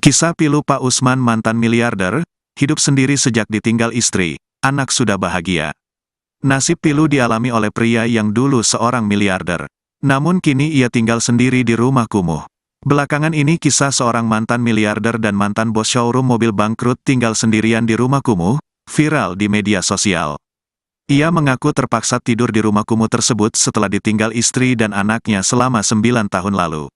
Kisah pilu Pak Usman mantan miliarder, hidup sendiri sejak ditinggal istri, anak sudah bahagia. Nasib pilu dialami oleh pria yang dulu seorang miliarder. Namun kini ia tinggal sendiri di rumah kumuh. Belakangan ini kisah seorang mantan miliarder dan mantan bos showroom mobil bangkrut tinggal sendirian di rumah kumuh, viral di media sosial. Ia mengaku terpaksa tidur di rumah kumuh tersebut setelah ditinggal istri dan anaknya selama 9 tahun lalu.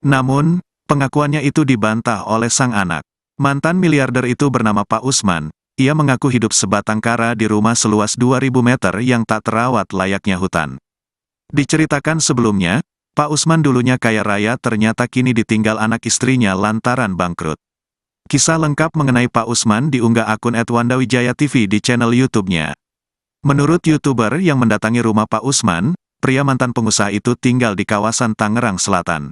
Namun, pengakuannya itu dibantah oleh sang anak. Mantan miliarder itu bernama Pak Usman. Ia mengaku hidup sebatang kara di rumah seluas 2.000 meter yang tak terawat layaknya hutan. Diceritakan sebelumnya, Pak Usman dulunya kaya raya ternyata kini ditinggal anak istrinya lantaran bangkrut. Kisah lengkap mengenai Pak Usman diunggah akun @wandawijaya_tv di channel YouTube-nya. Menurut YouTuber yang mendatangi rumah Pak Usman, pria mantan pengusaha itu tinggal di kawasan Tangerang Selatan.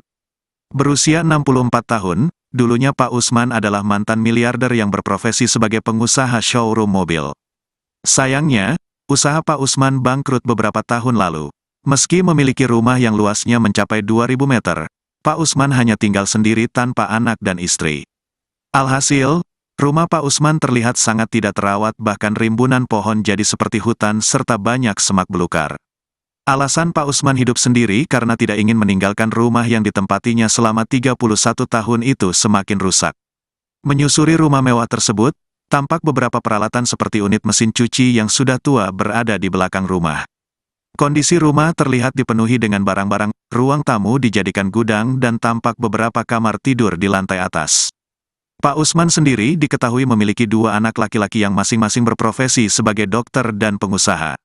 Berusia 64 tahun, dulunya Pak Usman adalah mantan miliarder yang berprofesi sebagai pengusaha showroom mobil. Sayangnya, usaha Pak Usman bangkrut beberapa tahun lalu. Meski memiliki rumah yang luasnya mencapai 2.000 meter, Pak Usman hanya tinggal sendiri tanpa anak dan istri. Alhasil, rumah Pak Usman terlihat sangat tidak terawat, bahkan rimbunan pohon jadi seperti hutan serta banyak semak belukar. Alasan Pak Usman hidup sendiri karena tidak ingin meninggalkan rumah yang ditempatinya selama 31 tahun itu semakin rusak. Menyusuri rumah mewah tersebut, tampak beberapa peralatan seperti unit mesin cuci yang sudah tua berada di belakang rumah. Kondisi rumah terlihat dipenuhi dengan barang-barang, ruang tamu dijadikan gudang dan tampak beberapa kamar tidur di lantai atas. Pak Usman sendiri diketahui memiliki 2 anak laki-laki yang masing-masing berprofesi sebagai dokter dan pengusaha.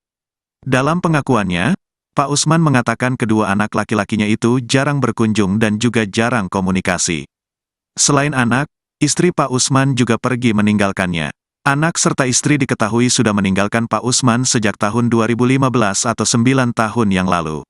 Dalam pengakuannya, Pak Usman mengatakan kedua anak laki-lakinya itu jarang berkunjung dan juga jarang komunikasi. Selain anak, istri Pak Usman juga pergi meninggalkannya. Anak serta istri diketahui sudah meninggalkan Pak Usman sejak tahun 2015 atau 9 tahun yang lalu.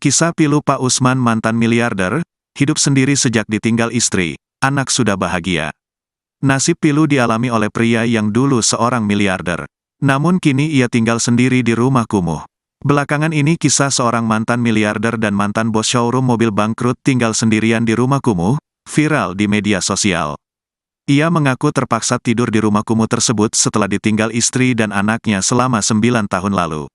Kisah pilu Pak Usman mantan miliarder, hidup sendiri sejak ditinggal istri, anak sudah bahagia. Nasib pilu dialami oleh pria yang dulu seorang miliarder. Namun kini ia tinggal sendiri di rumah kumuh. Belakangan ini kisah seorang mantan miliarder dan mantan bos showroom mobil bangkrut tinggal sendirian di rumah kumuh, viral di media sosial. Ia mengaku terpaksa tidur di rumah kumuh tersebut setelah ditinggal istri dan anaknya selama 9 tahun lalu.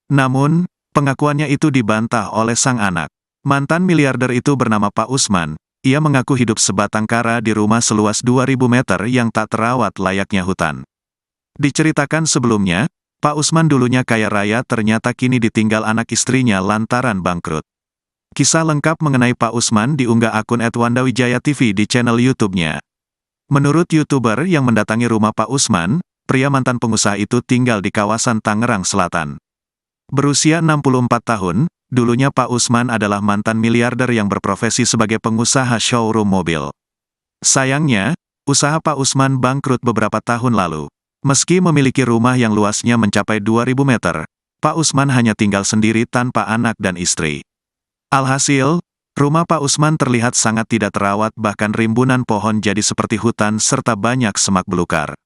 Namun, pengakuannya itu dibantah oleh sang anak. Mantan miliarder itu bernama Pak Usman. Ia mengaku hidup sebatang kara di rumah seluas 2.000 meter yang tak terawat layaknya hutan. Diceritakan sebelumnya, Pak Usman dulunya kaya raya ternyata kini ditinggal anak istrinya lantaran bangkrut. Kisah lengkap mengenai Pak Usman diunggah akun @wandawijaya_tv di channel YouTube-nya. Menurut YouTuber yang mendatangi rumah Pak Usman, pria mantan pengusaha itu tinggal di kawasan Tangerang Selatan. Berusia 64 tahun, dulunya Pak Usman adalah mantan miliarder yang berprofesi sebagai pengusaha showroom mobil. Sayangnya, usaha Pak Usman bangkrut beberapa tahun lalu. Meski memiliki rumah yang luasnya mencapai 2.000 meter, Pak Usman hanya tinggal sendiri tanpa anak dan istri. Alhasil, rumah Pak Usman terlihat sangat tidak terawat, bahkan rimbunan pohon jadi seperti hutan serta banyak semak belukar.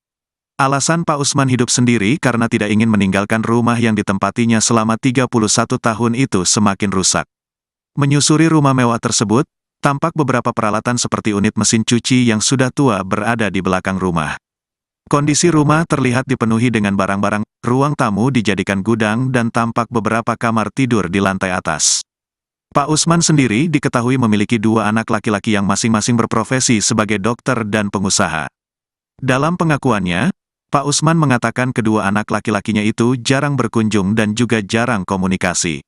Alasan Pak Usman hidup sendiri karena tidak ingin meninggalkan rumah yang ditempatinya selama 31 tahun itu semakin rusak. Menyusuri rumah mewah tersebut, tampak beberapa peralatan seperti unit mesin cuci yang sudah tua berada di belakang rumah. Kondisi rumah terlihat dipenuhi dengan barang-barang, ruang tamu dijadikan gudang dan tampak beberapa kamar tidur di lantai atas. Pak Usman sendiri diketahui memiliki 2 anak laki-laki yang masing-masing berprofesi sebagai dokter dan pengusaha. Dalam pengakuannya, Pak Usman mengatakan kedua anak laki-lakinya itu jarang berkunjung dan juga jarang komunikasi.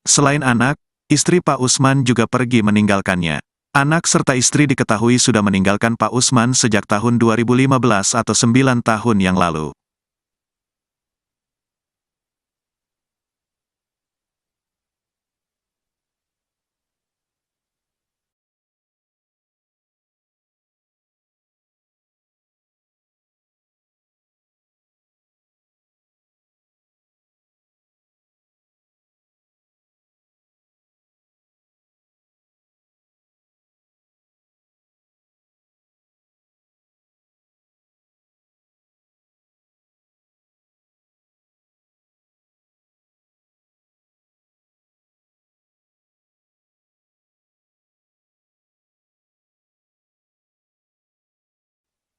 Selain anak, istri Pak Usman juga pergi meninggalkannya. Anak serta istri diketahui sudah meninggalkan Pak Usman sejak tahun 2015 atau 9 tahun yang lalu.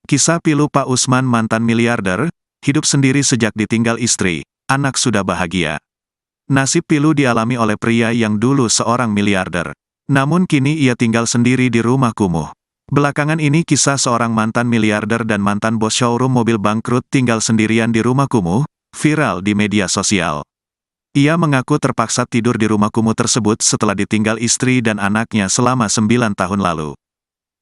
Kisah pilu Pak Usman mantan miliarder, hidup sendiri sejak ditinggal istri, anak sudah bahagia. Nasib pilu dialami oleh pria yang dulu seorang miliarder. Namun kini ia tinggal sendiri di rumah kumuh. Belakangan ini kisah seorang mantan miliarder dan mantan bos showroom mobil bangkrut tinggal sendirian di rumah kumuh, viral di media sosial. Ia mengaku terpaksa tidur di rumah kumuh tersebut setelah ditinggal istri dan anaknya selama 9 tahun lalu.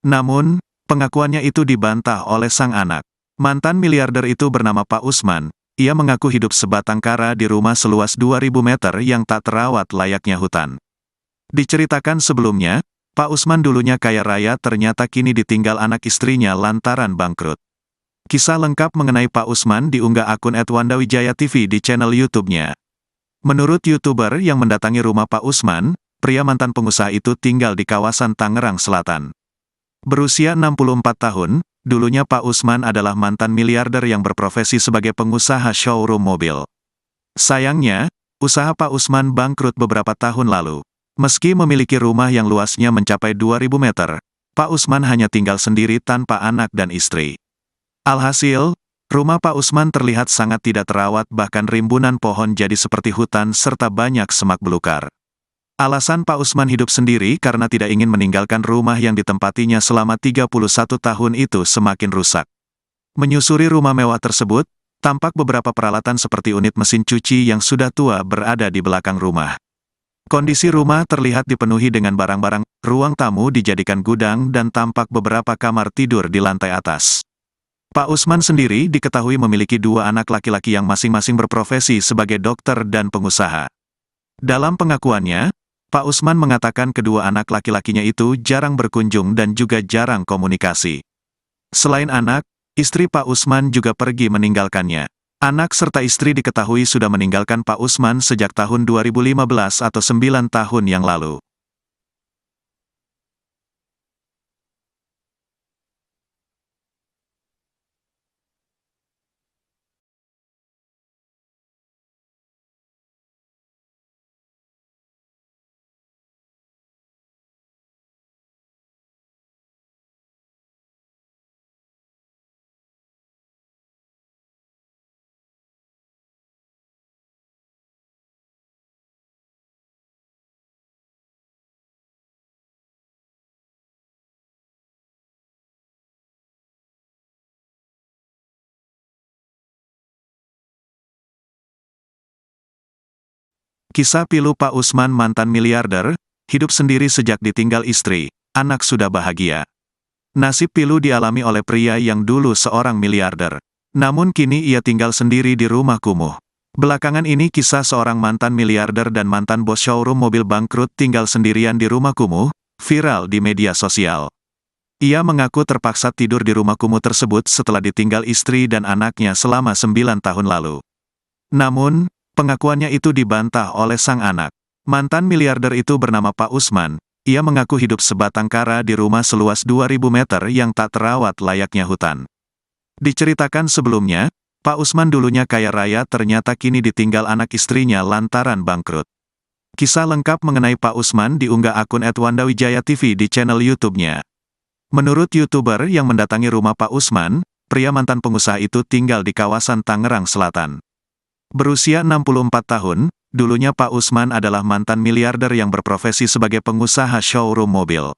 Namun, pengakuannya itu dibantah oleh sang anak. Mantan miliarder itu bernama Pak Usman. Ia mengaku hidup sebatang kara di rumah seluas 2.000 meter yang tak terawat layaknya hutan. Diceritakan sebelumnya, Pak Usman dulunya kaya raya ternyata kini ditinggal anak istrinya lantaran bangkrut. Kisah lengkap mengenai Pak Usman diunggah akun @wandawijaya_tv di channel YouTube-nya. Menurut YouTuber yang mendatangi rumah Pak Usman, pria mantan pengusaha itu tinggal di kawasan Tangerang Selatan. Berusia 64 tahun, dulunya Pak Usman adalah mantan miliarder yang berprofesi sebagai pengusaha showroom mobil. Sayangnya, usaha Pak Usman bangkrut beberapa tahun lalu. Meski memiliki rumah yang luasnya mencapai 2.000 meter, Pak Usman hanya tinggal sendiri tanpa anak dan istri. Alhasil, rumah Pak Usman terlihat sangat tidak terawat, bahkan rimbunan pohon jadi seperti hutan serta banyak semak belukar. Alasan Pak Usman hidup sendiri karena tidak ingin meninggalkan rumah yang ditempatinya selama 31 tahun itu semakin rusak. Menyusuri rumah mewah tersebut, tampak beberapa peralatan seperti unit mesin cuci yang sudah tua berada di belakang rumah. Kondisi rumah terlihat dipenuhi dengan barang-barang, ruang tamu dijadikan gudang dan tampak beberapa kamar tidur di lantai atas. Pak Usman sendiri diketahui memiliki 2 anak laki-laki yang masing-masing berprofesi sebagai dokter dan pengusaha. Dalam pengakuannya, Pak Usman mengatakan kedua anak laki-lakinya itu jarang berkunjung dan juga jarang komunikasi. Selain anak, istri Pak Usman juga pergi meninggalkannya. Anak serta istri diketahui sudah meninggalkan Pak Usman sejak tahun 2015 atau 9 tahun yang lalu. Kisah pilu Pak Usman mantan miliarder, hidup sendiri sejak ditinggal istri, anak sudah bahagia. Nasib pilu dialami oleh pria yang dulu seorang miliarder. Namun kini ia tinggal sendiri di rumah kumuh. Belakangan ini kisah seorang mantan miliarder dan mantan bos showroom mobil bangkrut tinggal sendirian di rumah kumuh, viral di media sosial. Ia mengaku terpaksa tidur di rumah kumuh tersebut setelah ditinggal istri dan anaknya selama 9 tahun lalu. Namun, pengakuannya itu dibantah oleh sang anak. Mantan miliarder itu bernama Pak Usman. Ia mengaku hidup sebatang kara di rumah seluas 2.000 meter yang tak terawat layaknya hutan. Diceritakan sebelumnya, Pak Usman dulunya kaya raya ternyata kini ditinggal anak istrinya lantaran bangkrut. Kisah lengkap mengenai Pak Usman diunggah akun @wandawijaya_tv di channel YouTube-nya. Menurut YouTuber yang mendatangi rumah Pak Usman, pria mantan pengusaha itu tinggal di kawasan Tangerang Selatan. Berusia 64 tahun, dulunya Pak Usman adalah mantan miliarder yang berprofesi sebagai pengusaha showroom mobil.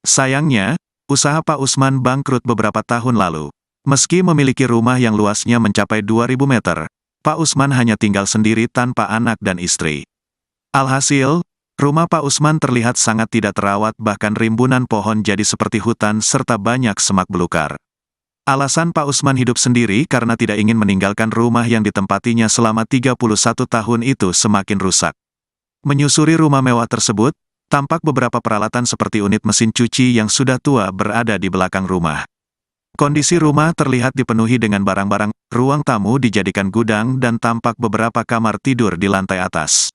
Sayangnya, usaha Pak Usman bangkrut beberapa tahun lalu. Meski memiliki rumah yang luasnya mencapai 2.000 meter, Pak Usman hanya tinggal sendiri tanpa anak dan istri. Alhasil, Rumah Pak Usman terlihat sangat tidak terawat, bahkan rimbunan pohon jadi seperti hutan serta banyak semak belukar. Alasan Pak Usman hidup sendiri karena tidak ingin meninggalkan rumah yang ditempatinya selama 31 tahun itu semakin rusak. Menyusuri rumah mewah tersebut, tampak beberapa peralatan seperti unit mesin cuci yang sudah tua berada di belakang rumah. Kondisi rumah terlihat dipenuhi dengan barang-barang, ruang tamu dijadikan gudang dan tampak beberapa kamar tidur di lantai atas.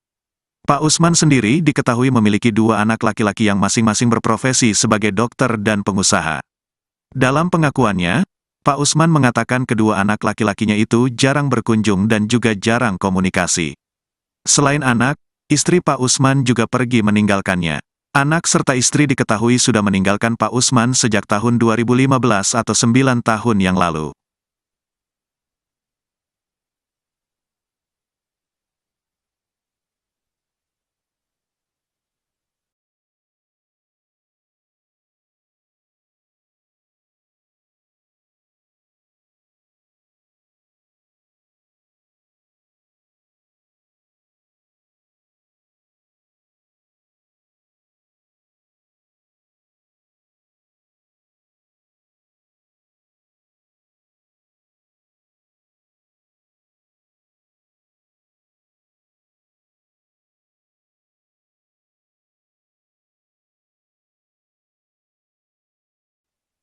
Pak Usman sendiri diketahui memiliki 2 anak laki-laki yang masing-masing berprofesi sebagai dokter dan pengusaha. Dalam pengakuannya, Pak Usman mengatakan kedua anak laki-lakinya itu jarang berkunjung dan juga jarang komunikasi. Selain anak, istri Pak Usman juga pergi meninggalkannya. Anak serta istri diketahui sudah meninggalkan Pak Usman sejak tahun 2015 atau 9 tahun yang lalu.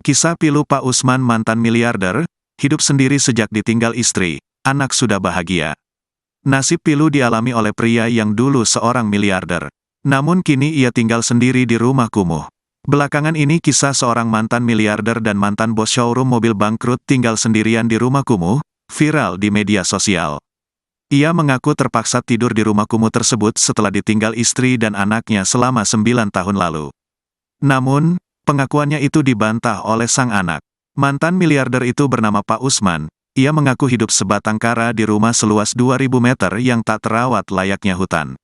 Kisah pilu Pak Usman mantan miliarder, hidup sendiri sejak ditinggal istri, anak sudah bahagia. Nasib pilu dialami oleh pria yang dulu seorang miliarder. Namun kini ia tinggal sendiri di rumah kumuh. Belakangan ini kisah seorang mantan miliarder dan mantan bos showroom mobil bangkrut tinggal sendirian di rumah kumuh, viral di media sosial. Ia mengaku terpaksa tidur di rumah kumuh tersebut setelah ditinggal istri dan anaknya selama 9 tahun lalu. Namun, pengakuannya itu dibantah oleh sang anak. Mantan miliarder itu bernama Pak Usman. Ia mengaku hidup sebatang kara di rumah seluas 2.000 meter yang tak terawat layaknya hutan.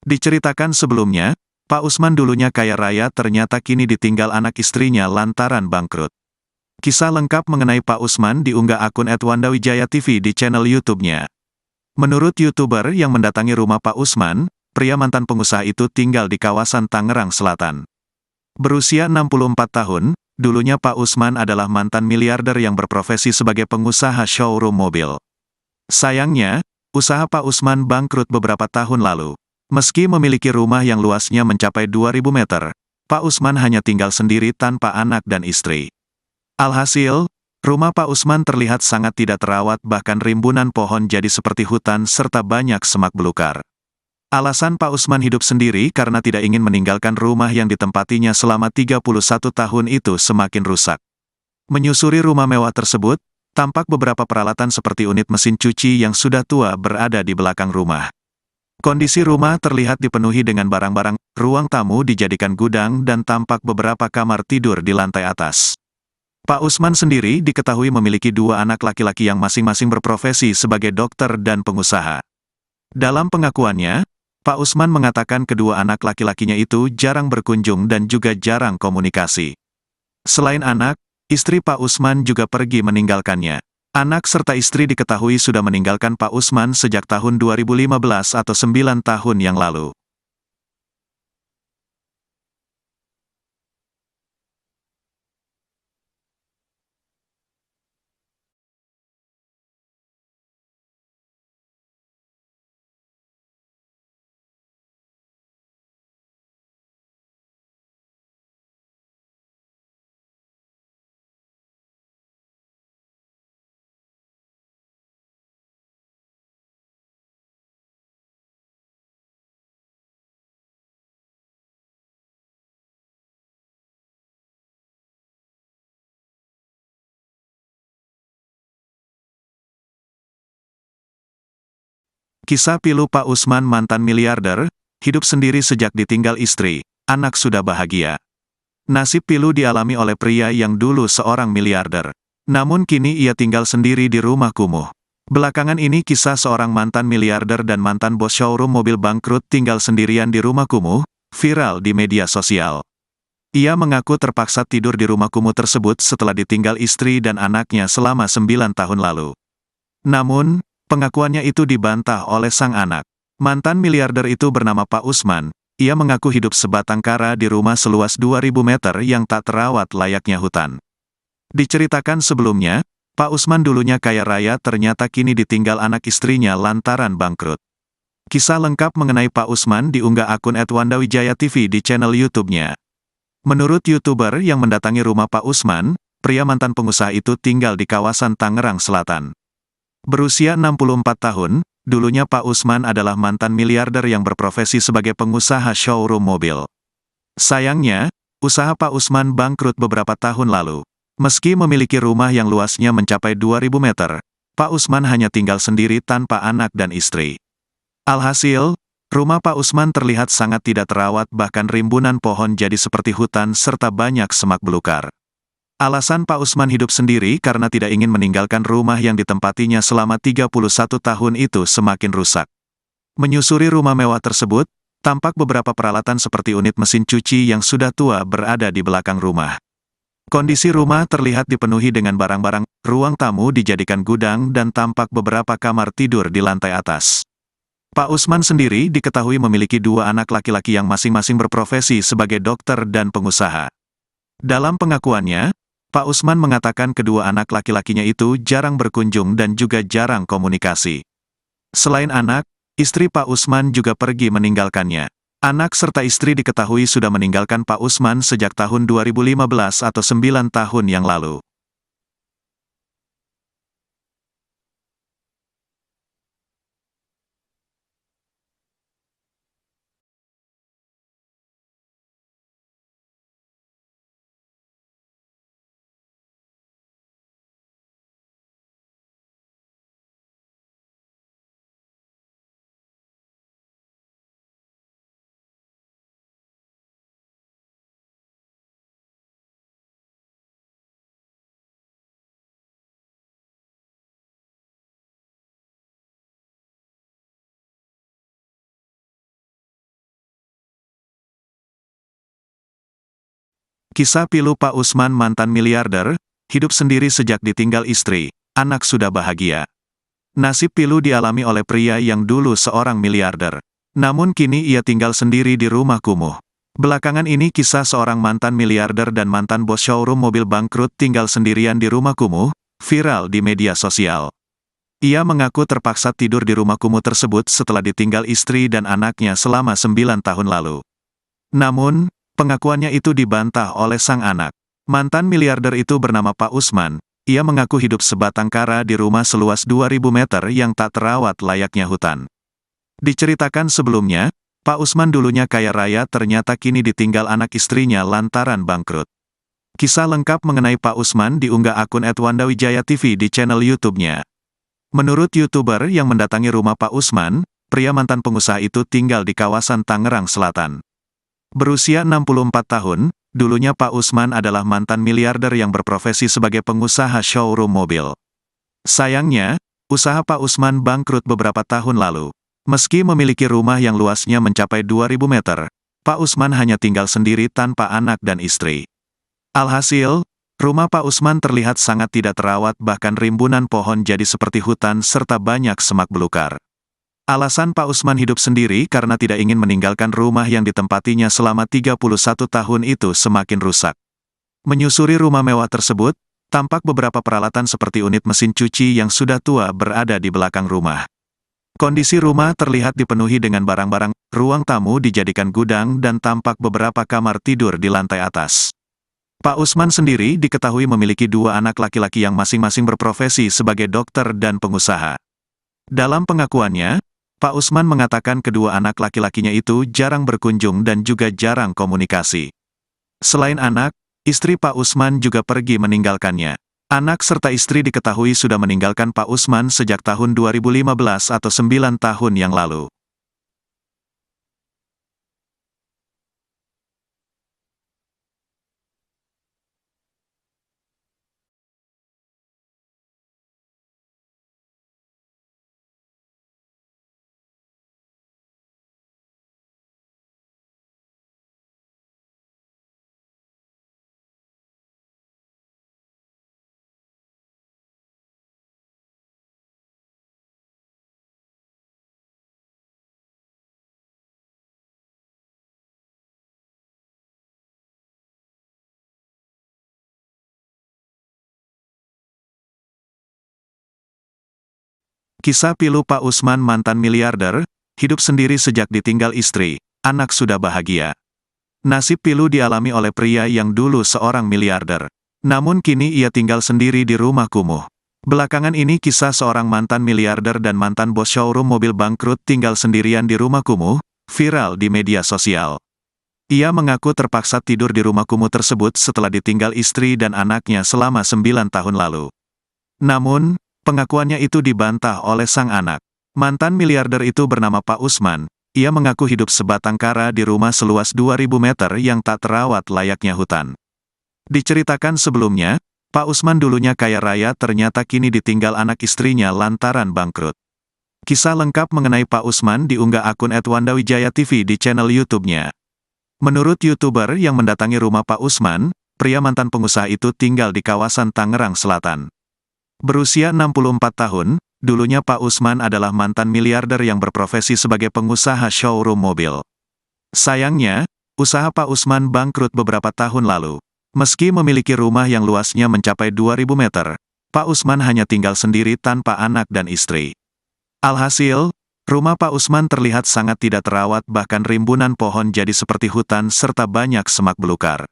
Diceritakan sebelumnya, Pak Usman dulunya kaya raya ternyata kini ditinggal anak istrinya lantaran bangkrut. Kisah lengkap mengenai Pak Usman diunggah akun @wandawijaya_tv di channel YouTube-nya. Menurut YouTuber yang mendatangi rumah Pak Usman, pria mantan pengusaha itu tinggal di kawasan Tangerang Selatan. Berusia 64 tahun, dulunya Pak Usman adalah mantan miliarder yang berprofesi sebagai pengusaha showroom mobil. Sayangnya, usaha Pak Usman bangkrut beberapa tahun lalu. Meski memiliki rumah yang luasnya mencapai 2.000 meter, Pak Usman hanya tinggal sendiri tanpa anak dan istri. Alhasil, rumah Pak Usman terlihat sangat tidak terawat, bahkan rimbunan pohon jadi seperti hutan serta banyak semak belukar. Alasan Pak Usman hidup sendiri karena tidak ingin meninggalkan rumah yang ditempatinya selama 31 tahun itu semakin rusak. Menyusuri rumah mewah tersebut, tampak beberapa peralatan seperti unit mesin cuci yang sudah tua berada di belakang rumah. Kondisi rumah terlihat dipenuhi dengan barang-barang, ruang tamu dijadikan gudang dan tampak beberapa kamar tidur di lantai atas. Pak Usman sendiri diketahui memiliki 2 anak laki-laki yang masing-masing berprofesi sebagai dokter dan pengusaha. Dalam pengakuannya, Pak Usman mengatakan kedua anak laki-lakinya itu jarang berkunjung dan juga jarang komunikasi. Selain anak, istri Pak Usman juga pergi meninggalkannya. Anak serta istri diketahui sudah meninggalkan Pak Usman sejak tahun 2015 atau 9 tahun yang lalu. Kisah pilu Pak Usman mantan miliarder, hidup sendiri sejak ditinggal istri, anak sudah bahagia. Nasib pilu dialami oleh pria yang dulu seorang miliarder. Namun kini ia tinggal sendiri di rumah kumuh. Belakangan ini kisah seorang mantan miliarder dan mantan bos showroom mobil bangkrut tinggal sendirian di rumah kumuh, viral di media sosial. Ia mengaku terpaksa tidur di rumah kumuh tersebut setelah ditinggal istri dan anaknya selama 9 tahun lalu. Namun, pengakuannya itu dibantah oleh sang anak. Mantan miliarder itu bernama Pak Usman. ia mengaku hidup sebatang kara di rumah seluas 2.000 meter yang tak terawat layaknya hutan. Diceritakan sebelumnya, Pak Usman dulunya kaya raya ternyata kini ditinggal anak istrinya lantaran bangkrut. Kisah lengkap mengenai Pak Usman diunggah akun @wandawijaya_tv di channel YouTube-nya. Menurut YouTuber yang mendatangi rumah Pak Usman, pria mantan pengusaha itu tinggal di kawasan Tangerang Selatan. Berusia 64 tahun, dulunya Pak Usman adalah mantan miliarder yang berprofesi sebagai pengusaha showroom mobil. Sayangnya, usaha Pak Usman bangkrut beberapa tahun lalu. Meski memiliki rumah yang luasnya mencapai 2.000 meter, Pak Usman hanya tinggal sendiri tanpa anak dan istri. Alhasil, rumah Pak Usman terlihat sangat tidak terawat, bahkan rimbunan pohon jadi seperti hutan serta banyak semak belukar. Alasan Pak Usman hidup sendiri karena tidak ingin meninggalkan rumah yang ditempatinya selama 31 tahun itu semakin rusak. Menyusuri rumah mewah tersebut, tampak beberapa peralatan seperti unit mesin cuci yang sudah tua berada di belakang rumah. Kondisi rumah terlihat dipenuhi dengan barang-barang, ruang tamu dijadikan gudang dan tampak beberapa kamar tidur di lantai atas. Pak Usman sendiri diketahui memiliki dua anak laki-laki yang masing-masing berprofesi sebagai dokter dan pengusaha. Dalam pengakuannya, Pak Usman mengatakan kedua anak laki-lakinya itu jarang berkunjung dan juga jarang komunikasi. Selain anak, istri Pak Usman juga pergi meninggalkannya. Anak serta istri diketahui sudah meninggalkan Pak Usman sejak tahun 2015 atau 9 tahun yang lalu. Kisah pilu Pak Usman mantan miliarder, hidup sendiri sejak ditinggal istri, anak sudah bahagia. Nasib pilu dialami oleh pria yang dulu seorang miliarder. Namun kini ia tinggal sendiri di rumah kumuh. Belakangan ini kisah seorang mantan miliarder dan mantan bos showroom mobil bangkrut tinggal sendirian di rumah kumuh, viral di media sosial. Ia mengaku terpaksa tidur di rumah kumuh tersebut setelah ditinggal istri dan anaknya selama 9 tahun lalu. Namun, pengakuannya itu dibantah oleh sang anak. Mantan miliarder itu bernama Pak Usman. Ia mengaku hidup sebatang kara di rumah seluas 2.000 meter yang tak terawat layaknya hutan. Diceritakan sebelumnya, Pak Usman dulunya kaya raya ternyata kini ditinggal anak istrinya lantaran bangkrut. Kisah lengkap mengenai Pak Usman diunggah akun @wandawijaya_tv di channel YouTube-nya. Menurut YouTuber yang mendatangi rumah Pak Usman, pria mantan pengusaha itu tinggal di kawasan Tangerang Selatan. Berusia 64 tahun, dulunya Pak Usman adalah mantan miliarder yang berprofesi sebagai pengusaha showroom mobil. Sayangnya, usaha Pak Usman bangkrut beberapa tahun lalu. Meski memiliki rumah yang luasnya mencapai 2.000 meter, Pak Usman hanya tinggal sendiri tanpa anak dan istri. Alhasil, rumah Pak Usman terlihat sangat tidak terawat, bahkan rimbunan pohon jadi seperti hutan serta banyak semak belukar. Alasan Pak Usman hidup sendiri karena tidak ingin meninggalkan rumah yang ditempatinya selama 31 tahun itu semakin rusak. Menyusuri rumah mewah tersebut, tampak beberapa peralatan seperti unit mesin cuci yang sudah tua berada di belakang rumah. Kondisi rumah terlihat dipenuhi dengan barang-barang, ruang tamu dijadikan gudang dan tampak beberapa kamar tidur di lantai atas. Pak Usman sendiri diketahui memiliki dua anak laki-laki yang masing-masing berprofesi sebagai dokter dan pengusaha. Dalam pengakuannya, Pak Usman mengatakan kedua anak laki-lakinya itu jarang berkunjung dan juga jarang komunikasi. Selain anak, istri Pak Usman juga pergi meninggalkannya. Anak serta istri diketahui sudah meninggalkan Pak Usman sejak tahun 2015 atau 9 tahun yang lalu. Kisah pilu Pak Usman mantan miliarder, hidup sendiri sejak ditinggal istri, anak sudah bahagia. Nasib pilu dialami oleh pria yang dulu seorang miliarder. Namun kini ia tinggal sendiri di rumah kumuh. Belakangan ini kisah seorang mantan miliarder dan mantan bos showroom mobil bangkrut tinggal sendirian di rumah kumuh, viral di media sosial. Ia mengaku terpaksa tidur di rumah kumuh tersebut setelah ditinggal istri dan anaknya selama 9 tahun lalu. Namun, pengakuannya itu dibantah oleh sang anak. Mantan miliarder itu bernama Pak Usman. Ia mengaku hidup sebatang kara di rumah seluas 2.000 meter yang tak terawat layaknya hutan. Diceritakan sebelumnya, Pak Usman dulunya kaya raya ternyata kini ditinggal anak istrinya lantaran bangkrut. Kisah lengkap mengenai Pak Usman diunggah akun @wandawijaya_tv di channel YouTube-nya. Menurut YouTuber yang mendatangi rumah Pak Usman, pria mantan pengusaha itu tinggal di kawasan Tangerang Selatan. Berusia 64 tahun, dulunya Pak Usman adalah mantan miliarder yang berprofesi sebagai pengusaha showroom mobil. Sayangnya, usaha Pak Usman bangkrut beberapa tahun lalu. Meski memiliki rumah yang luasnya mencapai 2.000 meter, Pak Usman hanya tinggal sendiri tanpa anak dan istri. Alhasil, rumah Pak Usman terlihat sangat tidak terawat, bahkan rimbunan pohon jadi seperti hutan serta banyak semak belukar.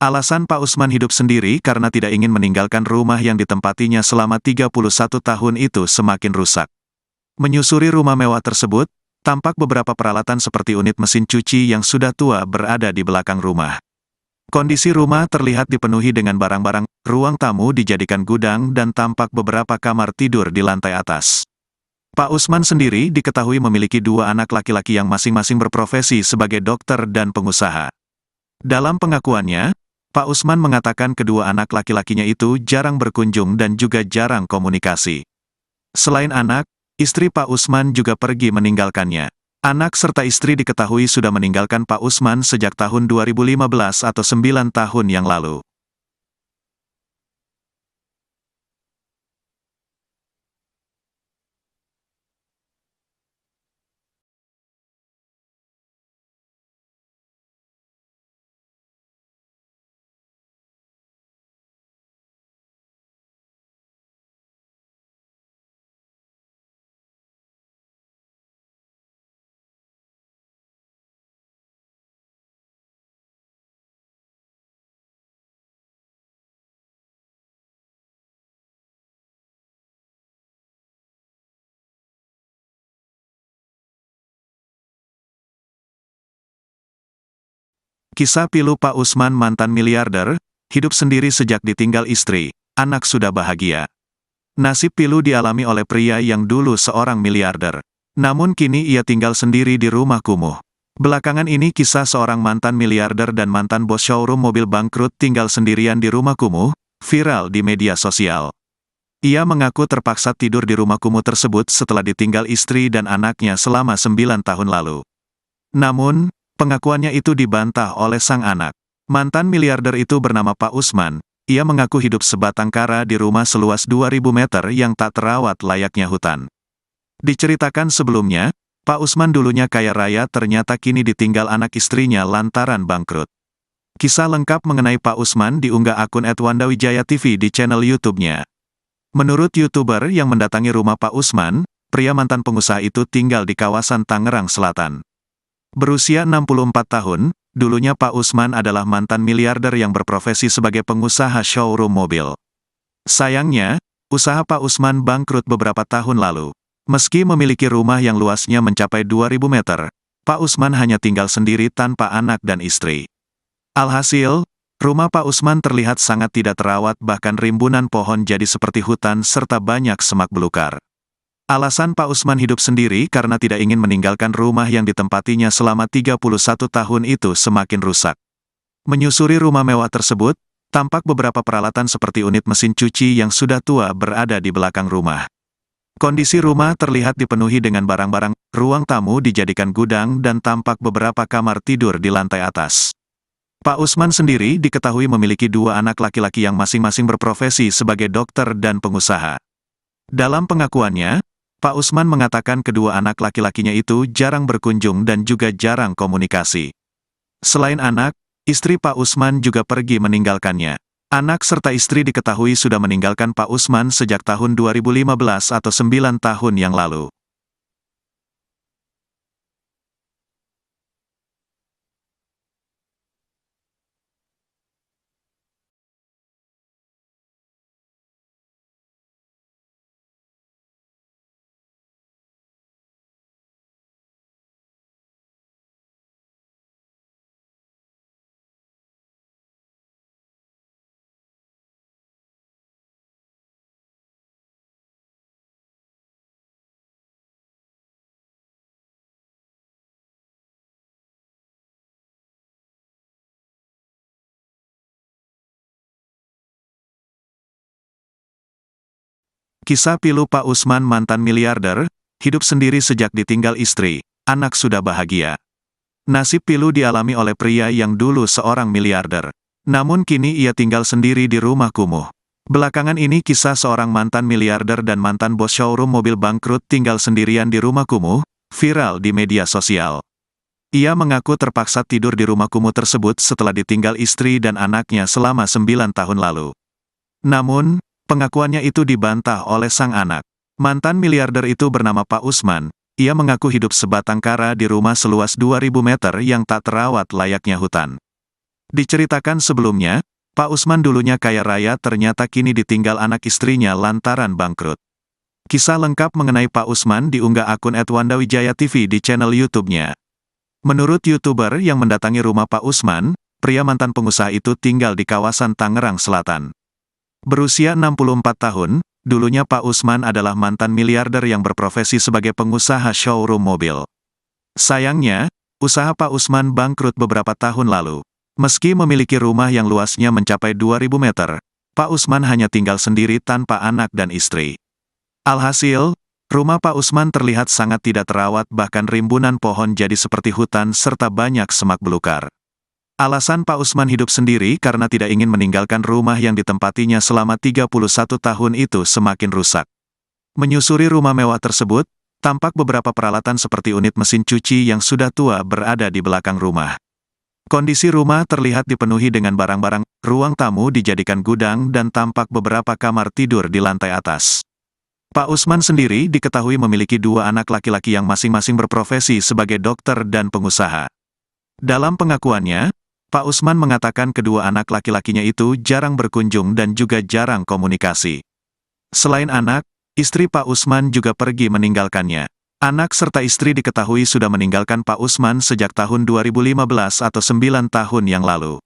Alasan Pak Usman hidup sendiri karena tidak ingin meninggalkan rumah yang ditempatinya selama 31 tahun itu semakin rusak. Menyusuri rumah mewah tersebut, tampak beberapa peralatan seperti unit mesin cuci yang sudah tua berada di belakang rumah. Kondisi rumah terlihat dipenuhi dengan barang-barang, ruang tamu dijadikan gudang dan tampak beberapa kamar tidur di lantai atas. Pak Usman sendiri diketahui memiliki 2 anak laki-laki yang masing-masing berprofesi sebagai dokter dan pengusaha. Dalam pengakuannya, Pak Usman mengatakan kedua anak laki-lakinya itu jarang berkunjung dan juga jarang komunikasi. Selain anak, istri Pak Usman juga pergi meninggalkannya. Anak serta istri diketahui sudah meninggalkan Pak Usman sejak tahun 2015 atau 9 tahun yang lalu. Kisah pilu Pak Usman mantan miliarder, hidup sendiri sejak ditinggal istri, anak sudah bahagia. Nasib pilu dialami oleh pria yang dulu seorang miliarder. Namun kini ia tinggal sendiri di rumah kumuh. Belakangan ini kisah seorang mantan miliarder dan mantan bos showroom mobil bangkrut tinggal sendirian di rumah kumuh, viral di media sosial. Ia mengaku terpaksa tidur di rumah kumuh tersebut setelah ditinggal istri dan anaknya selama 9 tahun lalu. Namun, pengakuannya itu dibantah oleh sang anak. Mantan miliarder itu bernama Pak Usman. Ia mengaku hidup sebatang kara di rumah seluas 2.000 meter yang tak terawat layaknya hutan. Diceritakan sebelumnya, Pak Usman dulunya kaya raya ternyata kini ditinggal anak istrinya lantaran bangkrut. Kisah lengkap mengenai Pak Usman diunggah akun @wandawijaya_tv di channel YouTube-nya. Menurut YouTuber yang mendatangi rumah Pak Usman, pria mantan pengusaha itu tinggal di kawasan Tangerang Selatan. Berusia 64 tahun, dulunya Pak Usman adalah mantan miliarder yang berprofesi sebagai pengusaha showroom mobil. Sayangnya, usaha Pak Usman bangkrut beberapa tahun lalu. Meski memiliki rumah yang luasnya mencapai 2.000 meter, Pak Usman hanya tinggal sendiri tanpa anak dan istri. Alhasil, rumah Pak Usman terlihat sangat tidak terawat, bahkan rimbunan pohon jadi seperti hutan serta banyak semak belukar. Alasan Pak Usman hidup sendiri karena tidak ingin meninggalkan rumah yang ditempatinya selama 31 tahun itu semakin rusak. Menyusuri rumah mewah tersebut, tampak beberapa peralatan seperti unit mesin cuci yang sudah tua berada di belakang rumah. Kondisi rumah terlihat dipenuhi dengan barang-barang, ruang tamu dijadikan gudang dan tampak beberapa kamar tidur di lantai atas. Pak Usman sendiri diketahui memiliki 2 anak laki-laki yang masing-masing berprofesi sebagai dokter dan pengusaha. Dalam pengakuannya, Pak Usman mengatakan kedua anak laki-lakinya itu jarang berkunjung dan juga jarang komunikasi. Selain anak, istri Pak Usman juga pergi meninggalkannya. Anak serta istri diketahui sudah meninggalkan Pak Usman sejak tahun 2015 atau 9 tahun yang lalu. Kisah pilu Pak Usman mantan miliarder, hidup sendiri sejak ditinggal istri, anak sudah bahagia. Nasib pilu dialami oleh pria yang dulu seorang miliarder. Namun kini ia tinggal sendiri di rumah kumuh. Belakangan ini kisah seorang mantan miliarder dan mantan bos showroom mobil bangkrut tinggal sendirian di rumah kumuh, viral di media sosial. Ia mengaku terpaksa tidur di rumah kumuh tersebut setelah ditinggal istri dan anaknya selama 9 tahun lalu. Namun, pengakuannya itu dibantah oleh sang anak. Mantan miliarder itu bernama Pak Usman. Ia mengaku hidup sebatang kara di rumah seluas 2.000 meter yang tak terawat layaknya hutan. Diceritakan sebelumnya, Pak Usman dulunya kaya raya ternyata kini ditinggal anak istrinya lantaran bangkrut. Kisah lengkap mengenai Pak Usman diunggah akun @wandawijaya.tv di channel YouTube-nya. Menurut YouTuber yang mendatangi rumah Pak Usman, pria mantan pengusaha itu tinggal di kawasan Tangerang Selatan. Berusia 64 tahun, dulunya Pak Usman adalah mantan miliarder yang berprofesi sebagai pengusaha showroom mobil. Sayangnya, usaha Pak Usman bangkrut beberapa tahun lalu. Meski memiliki rumah yang luasnya mencapai 2.000 meter, Pak Usman hanya tinggal sendiri tanpa anak dan istri. Alhasil, rumah Pak Usman terlihat sangat tidak terawat, bahkan rimbunan pohon jadi seperti hutan serta banyak semak belukar. Alasan Pak Usman hidup sendiri karena tidak ingin meninggalkan rumah yang ditempatinya selama 31 tahun itu semakin rusak. Menyusuri rumah mewah tersebut, tampak beberapa peralatan seperti unit mesin cuci yang sudah tua berada di belakang rumah. Kondisi rumah terlihat dipenuhi dengan barang-barang, ruang tamu dijadikan gudang dan tampak beberapa kamar tidur di lantai atas. Pak Usman sendiri diketahui memiliki 2 anak laki-laki yang masing-masing berprofesi sebagai dokter dan pengusaha. Dalam pengakuannya, Pak Usman mengatakan kedua anak laki-lakinya itu jarang berkunjung dan juga jarang komunikasi. Selain anak, istri Pak Usman juga pergi meninggalkannya. Anak serta istri diketahui sudah meninggalkan Pak Usman sejak tahun 2015 atau 9 tahun yang lalu.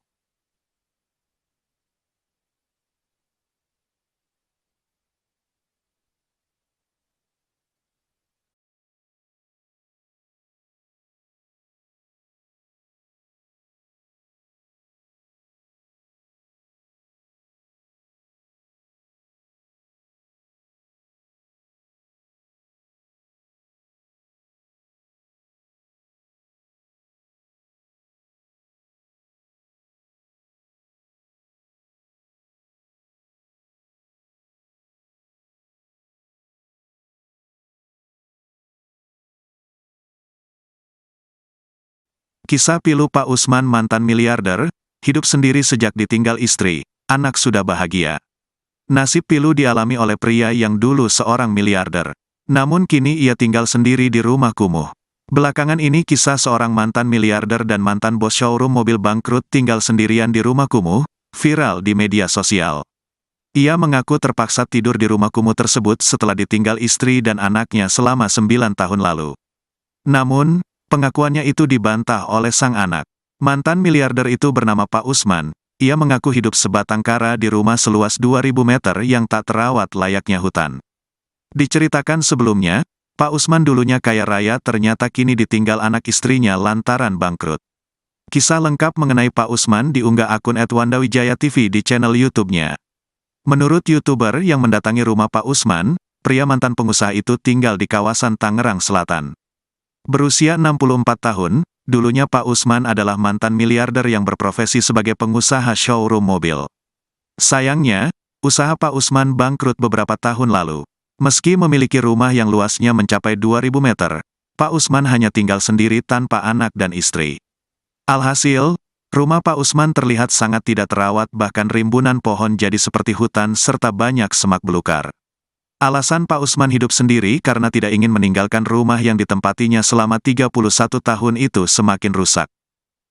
Kisah pilu Pak Usman mantan miliarder, hidup sendiri sejak ditinggal istri, anak sudah bahagia. Nasib pilu dialami oleh pria yang dulu seorang miliarder. Namun kini ia tinggal sendiri di rumah kumuh. Belakangan ini kisah seorang mantan miliarder dan mantan bos showroom mobil bangkrut tinggal sendirian di rumah kumuh, viral di media sosial. Ia mengaku terpaksa tidur di rumah kumuh tersebut setelah ditinggal istri dan anaknya selama 9 tahun lalu. Namun, pengakuannya itu dibantah oleh sang anak. Mantan miliarder itu bernama Pak Usman. Ia mengaku hidup sebatang kara di rumah seluas 2.000 meter yang tak terawat layaknya hutan. Diceritakan sebelumnya, Pak Usman dulunya kaya raya ternyata kini ditinggal anak istrinya lantaran bangkrut. Kisah lengkap mengenai Pak Usman diunggah akun @wandawijaya.tv di channel YouTube-nya. Menurut YouTuber yang mendatangi rumah Pak Usman, pria mantan pengusaha itu tinggal di kawasan Tangerang Selatan. Berusia 64 tahun, dulunya Pak Usman adalah mantan miliarder yang berprofesi sebagai pengusaha showroom mobil. Sayangnya, usaha Pak Usman bangkrut beberapa tahun lalu. Meski memiliki rumah yang luasnya mencapai 2.000 meter, Pak Usman hanya tinggal sendiri tanpa anak dan istri. Alhasil, Rumah Pak Usman terlihat sangat tidak terawat, bahkan rimbunan pohon jadi seperti hutan serta banyak semak belukar. Alasan Pak Usman hidup sendiri karena tidak ingin meninggalkan rumah yang ditempatinya selama 31 tahun itu semakin rusak.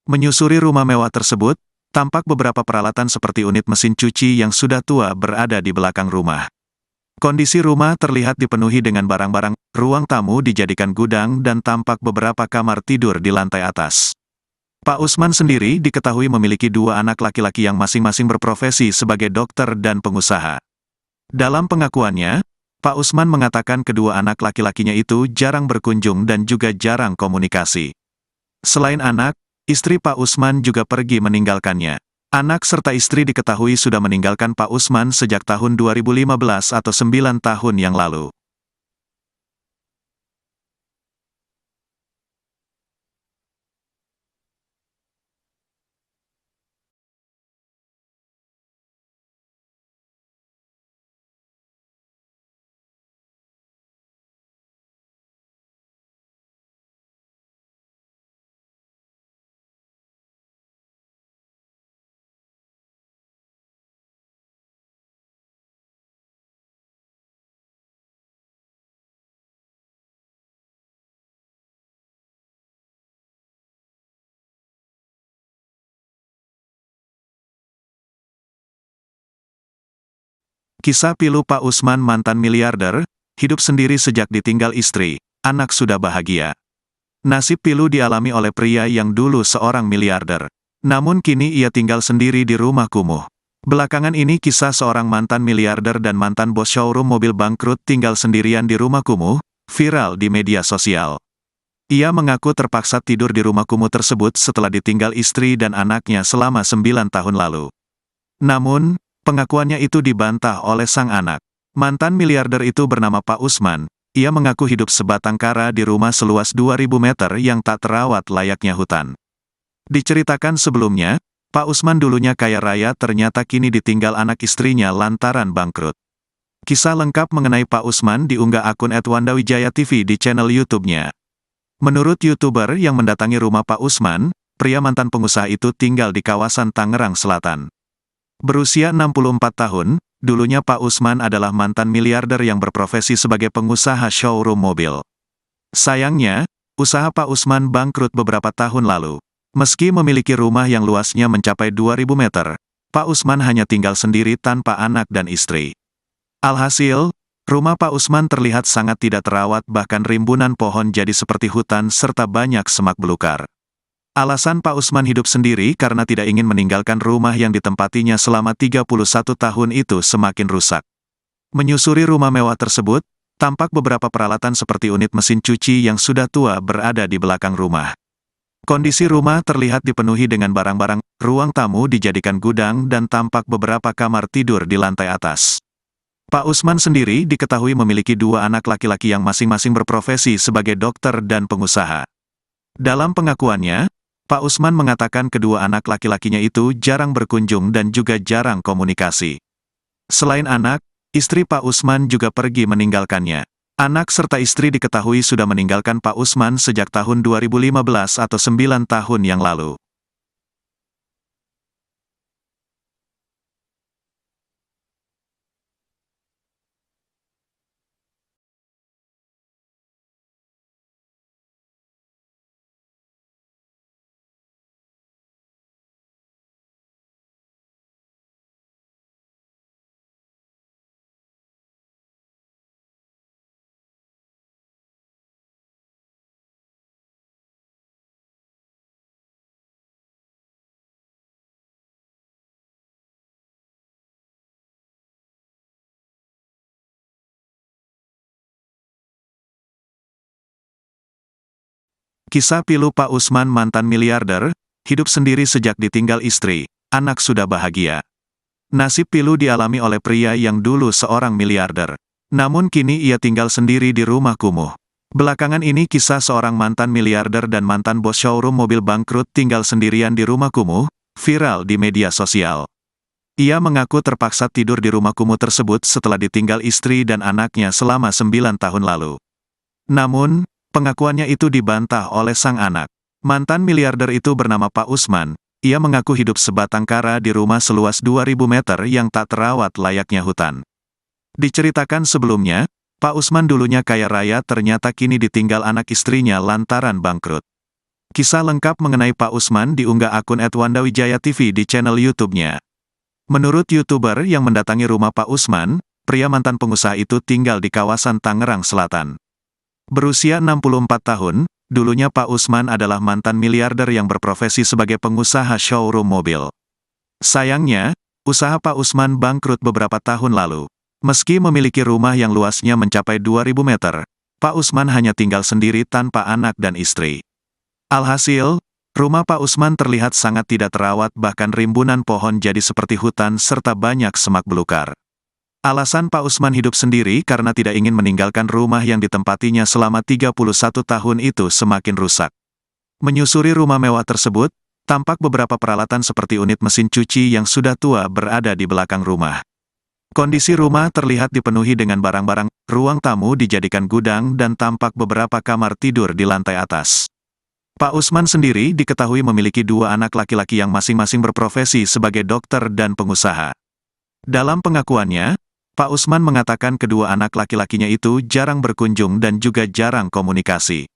Menyusuri rumah mewah tersebut, tampak beberapa peralatan seperti unit mesin cuci yang sudah tua berada di belakang rumah. Kondisi rumah terlihat dipenuhi dengan barang-barang, ruang tamu dijadikan gudang dan tampak beberapa kamar tidur di lantai atas. Pak Usman sendiri diketahui memiliki 2 anak laki-laki yang masing-masing berprofesi sebagai dokter dan pengusaha. Dalam pengakuannya, Pak Usman mengatakan kedua anak laki-lakinya itu jarang berkunjung dan juga jarang komunikasi. Selain anak, istri Pak Usman juga pergi meninggalkannya. Anak serta istri diketahui sudah meninggalkan Pak Usman sejak tahun 2015 atau 9 tahun yang lalu. Kisah pilu Pak Usman mantan miliarder, hidup sendiri sejak ditinggal istri, anak sudah bahagia. Nasib pilu dialami oleh pria yang dulu seorang miliarder. Namun kini ia tinggal sendiri di rumah kumuh. Belakangan ini kisah seorang mantan miliarder dan mantan bos showroom mobil bangkrut tinggal sendirian di rumah kumuh, viral di media sosial. Ia mengaku terpaksa tidur di rumah kumuh tersebut setelah ditinggal istri dan anaknya selama 9 tahun lalu. Namun, pengakuannya itu dibantah oleh sang anak. Mantan miliarder itu bernama Pak Usman. Ia mengaku hidup sebatang kara di rumah seluas 2.000 meter yang tak terawat layaknya hutan. Diceritakan sebelumnya, Pak Usman dulunya kaya raya ternyata kini ditinggal anak istrinya lantaran bangkrut. Kisah lengkap mengenai Pak Usman diunggah akun @wandawijaya_tv di channel YouTube-nya. Menurut YouTuber yang mendatangi rumah Pak Usman, pria mantan pengusaha itu tinggal di kawasan Tangerang Selatan. Berusia 64 tahun, dulunya Pak Usman adalah mantan miliarder yang berprofesi sebagai pengusaha showroom mobil. Sayangnya, usaha Pak Usman bangkrut beberapa tahun lalu. Meski memiliki rumah yang luasnya mencapai 2.000 meter, Pak Usman hanya tinggal sendiri tanpa anak dan istri. Alhasil, rumah Pak Usman terlihat sangat tidak terawat, bahkan rimbunan pohon jadi seperti hutan serta banyak semak belukar. Alasan Pak Usman hidup sendiri karena tidak ingin meninggalkan rumah yang ditempatinya selama 31 tahun itu semakin rusak. Menyusuri rumah mewah tersebut, tampak beberapa peralatan seperti unit mesin cuci yang sudah tua berada di belakang rumah. Kondisi rumah terlihat dipenuhi dengan barang-barang, ruang tamu dijadikan gudang dan tampak beberapa kamar tidur di lantai atas. Pak Usman sendiri diketahui memiliki 2 anak laki-laki yang masing-masing berprofesi sebagai dokter dan pengusaha. Dalam pengakuannya, Pak Usman mengatakan kedua anak laki-lakinya itu jarang berkunjung dan juga jarang komunikasi. Selain anak, istri Pak Usman juga pergi meninggalkannya. Anak serta istri diketahui sudah meninggalkan Pak Usman sejak tahun 2015 atau 9 tahun yang lalu. Kisah pilu Pak Usman mantan miliarder, hidup sendiri sejak ditinggal istri, anak sudah bahagia. Nasib pilu dialami oleh pria yang dulu seorang miliarder. Namun kini ia tinggal sendiri di rumah kumuh. Belakangan ini kisah seorang mantan miliarder dan mantan bos showroom mobil bangkrut tinggal sendirian di rumah kumuh, viral di media sosial. Ia mengaku terpaksa tidur di rumah kumuh tersebut setelah ditinggal istri dan anaknya selama 9 tahun lalu. Namun, pengakuannya itu dibantah oleh sang anak. Mantan miliarder itu bernama Pak Usman. ia mengaku hidup sebatang kara di rumah seluas 2.000 meter yang tak terawat layaknya hutan. Diceritakan sebelumnya, Pak Usman dulunya kaya raya ternyata kini ditinggal anak istrinya lantaran bangkrut. Kisah lengkap mengenai Pak Usman diunggah akun @wandawijaya TV di channel YouTube-nya. Menurut YouTuber yang mendatangi rumah Pak Usman, pria mantan pengusaha itu tinggal di kawasan Tangerang Selatan. Berusia 64 tahun, dulunya Pak Usman adalah mantan miliarder yang berprofesi sebagai pengusaha showroom mobil. Sayangnya, usaha Pak Usman bangkrut beberapa tahun lalu. Meski memiliki rumah yang luasnya mencapai 2.000 meter, Pak Usman hanya tinggal sendiri tanpa anak dan istri. Alhasil, rumah Pak Usman terlihat sangat tidak terawat, bahkan rimbunan pohon jadi seperti hutan serta banyak semak belukar. Alasan Pak Usman hidup sendiri karena tidak ingin meninggalkan rumah yang ditempatinya selama 31 tahun itu semakin rusak. Menyusuri rumah mewah tersebut, tampak beberapa peralatan seperti unit mesin cuci yang sudah tua berada di belakang rumah. Kondisi rumah terlihat dipenuhi dengan barang-barang, ruang tamu dijadikan gudang dan tampak beberapa kamar tidur di lantai atas. Pak Usman sendiri diketahui memiliki dua anak laki-laki yang masing-masing berprofesi sebagai dokter dan pengusaha. Dalam pengakuannya, Pak Usman mengatakan kedua anak laki-lakinya itu jarang berkunjung dan juga jarang komunikasi.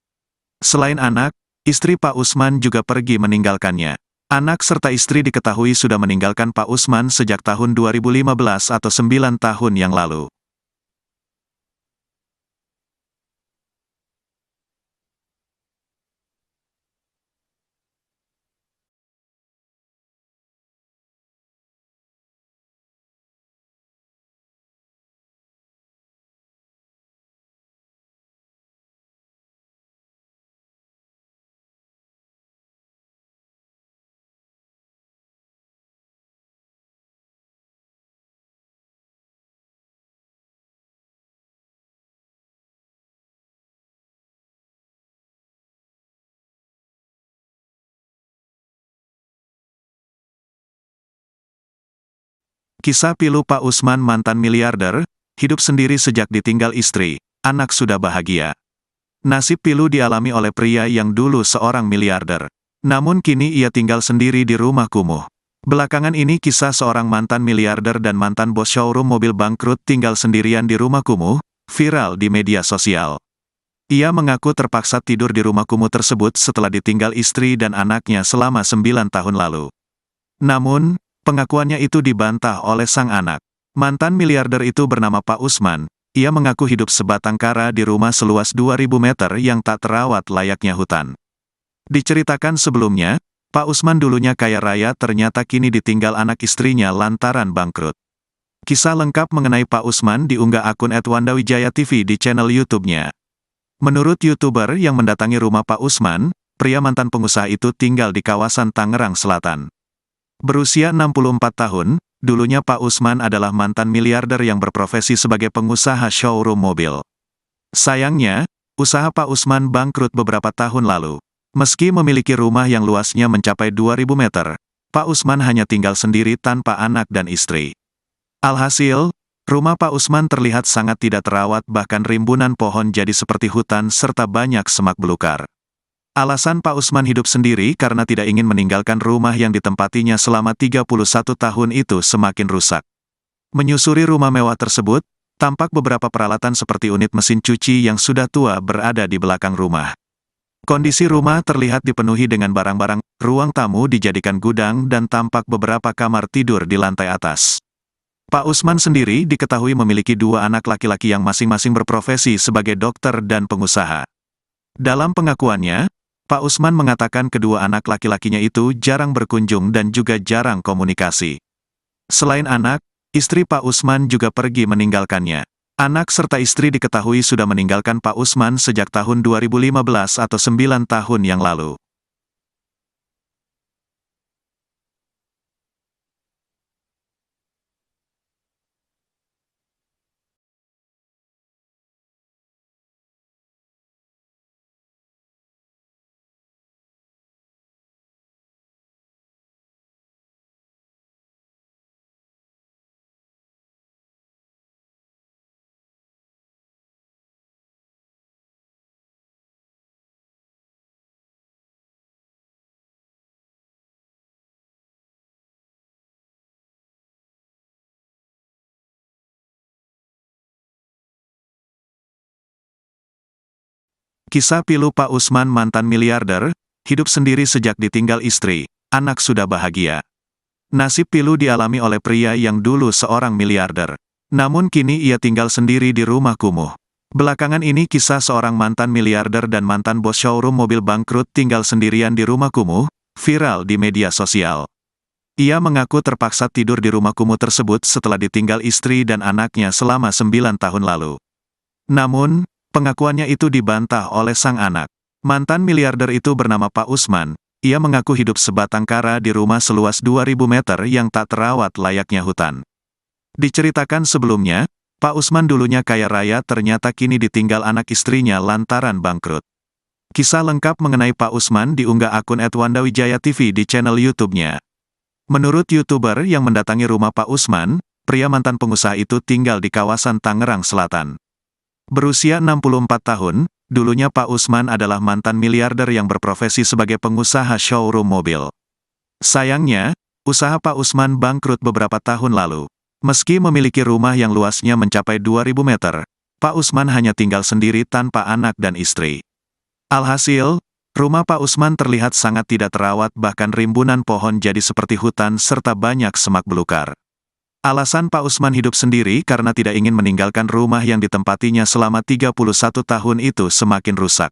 Selain anak, istri Pak Usman juga pergi meninggalkannya. Anak serta istri diketahui sudah meninggalkan Pak Usman sejak tahun 2015 atau 9 tahun yang lalu. Kisah pilu Pak Usman mantan miliarder, hidup sendiri sejak ditinggal istri, anak sudah bahagia. Nasib pilu dialami oleh pria yang dulu seorang miliarder. Namun kini ia tinggal sendiri di rumah kumuh. Belakangan ini kisah seorang mantan miliarder dan mantan bos showroom mobil bangkrut tinggal sendirian di rumah kumuh, viral di media sosial. Ia mengaku terpaksa tidur di rumah kumuh tersebut setelah ditinggal istri dan anaknya selama 9 tahun lalu. Namun, pengakuannya itu dibantah oleh sang anak. Mantan miliarder itu bernama Pak Usman. Ia mengaku hidup sebatang kara di rumah seluas 2.000 meter yang tak terawat layaknya hutan. Diceritakan sebelumnya, Pak Usman dulunya kaya raya ternyata kini ditinggal anak istrinya lantaran bangkrut. Kisah lengkap mengenai Pak Usman diunggah akun @wandawijaya TV di channel YouTube-nya. Menurut YouTuber yang mendatangi rumah Pak Usman, pria mantan pengusaha itu tinggal di kawasan Tangerang Selatan. Berusia 64 tahun, dulunya Pak Usman adalah mantan miliarder yang berprofesi sebagai pengusaha showroom mobil. Sayangnya, usaha Pak Usman bangkrut beberapa tahun lalu. Meski memiliki rumah yang luasnya mencapai 2.000 meter, Pak Usman hanya tinggal sendiri tanpa anak dan istri. Alhasil, rumah Pak Usman terlihat sangat tidak terawat, bahkan rimbunan pohon jadi seperti hutan serta banyak semak belukar. Alasan Pak Usman hidup sendiri karena tidak ingin meninggalkan rumah yang ditempatinya selama 31 tahun itu semakin rusak. Menyusuri rumah mewah tersebut, tampak beberapa peralatan seperti unit mesin cuci yang sudah tua berada di belakang rumah. Kondisi rumah terlihat dipenuhi dengan barang-barang, ruang tamu dijadikan gudang dan tampak beberapa kamar tidur di lantai atas. Pak Usman sendiri diketahui memiliki dua anak laki-laki yang masing-masing berprofesi sebagai dokter dan pengusaha. Dalam pengakuannya, Pak Usman mengatakan kedua anak laki-lakinya itu jarang berkunjung dan juga jarang komunikasi. Selain anak, istri Pak Usman juga pergi meninggalkannya. Anak serta istri diketahui sudah meninggalkan Pak Usman sejak tahun 2015 atau 9 tahun yang lalu. Kisah pilu Pak Usman mantan miliarder, hidup sendiri sejak ditinggal istri, anak sudah bahagia. Nasib pilu dialami oleh pria yang dulu seorang miliarder. Namun kini ia tinggal sendiri di rumah kumuh. Belakangan ini kisah seorang mantan miliarder dan mantan bos showroom mobil bangkrut tinggal sendirian di rumah kumuh, viral di media sosial. Ia mengaku terpaksa tidur di rumah kumuh tersebut setelah ditinggal istri dan anaknya selama 9 tahun lalu. Namun, pengakuannya itu dibantah oleh sang anak. Mantan miliarder itu bernama Pak Usman. Ia mengaku hidup sebatang kara di rumah seluas 2.000 meter yang tak terawat layaknya hutan. Diceritakan sebelumnya, Pak Usman dulunya kaya raya ternyata kini ditinggal anak istrinya lantaran bangkrut. Kisah lengkap mengenai Pak Usman diunggah akun @wandawijaya_tv di channel YouTube-nya. Menurut YouTuber yang mendatangi rumah Pak Usman, pria mantan pengusaha itu tinggal di kawasan Tangerang Selatan. Berusia 64 tahun, dulunya Pak Usman adalah mantan miliarder yang berprofesi sebagai pengusaha showroom mobil. Sayangnya, usaha Pak Usman bangkrut beberapa tahun lalu. Meski memiliki rumah yang luasnya mencapai 2.000 meter, Pak Usman hanya tinggal sendiri tanpa anak dan istri. Alhasil, rumah Pak Usman terlihat sangat tidak terawat, bahkan rimbunan pohon jadi seperti hutan serta banyak semak belukar. Alasan Pak Usman hidup sendiri karena tidak ingin meninggalkan rumah yang ditempatinya selama 31 tahun itu semakin rusak.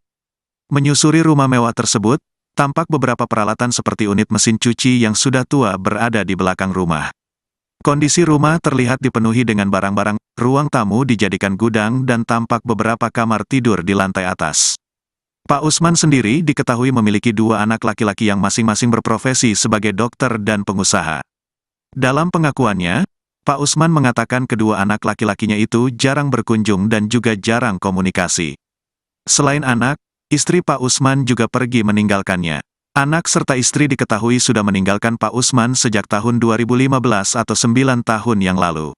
Menyusuri rumah mewah tersebut, tampak beberapa peralatan seperti unit mesin cuci yang sudah tua berada di belakang rumah. Kondisi rumah terlihat dipenuhi dengan barang-barang, ruang tamu dijadikan gudang dan tampak beberapa kamar tidur di lantai atas. Pak Usman sendiri diketahui memiliki 2 anak laki-laki yang masing-masing berprofesi sebagai dokter dan pengusaha. Dalam pengakuannya, Pak Usman mengatakan kedua anak laki-lakinya itu jarang berkunjung dan juga jarang komunikasi. Selain anak, istri Pak Usman juga pergi meninggalkannya. Anak serta istri diketahui sudah meninggalkan Pak Usman sejak tahun 2015 atau 9 tahun yang lalu.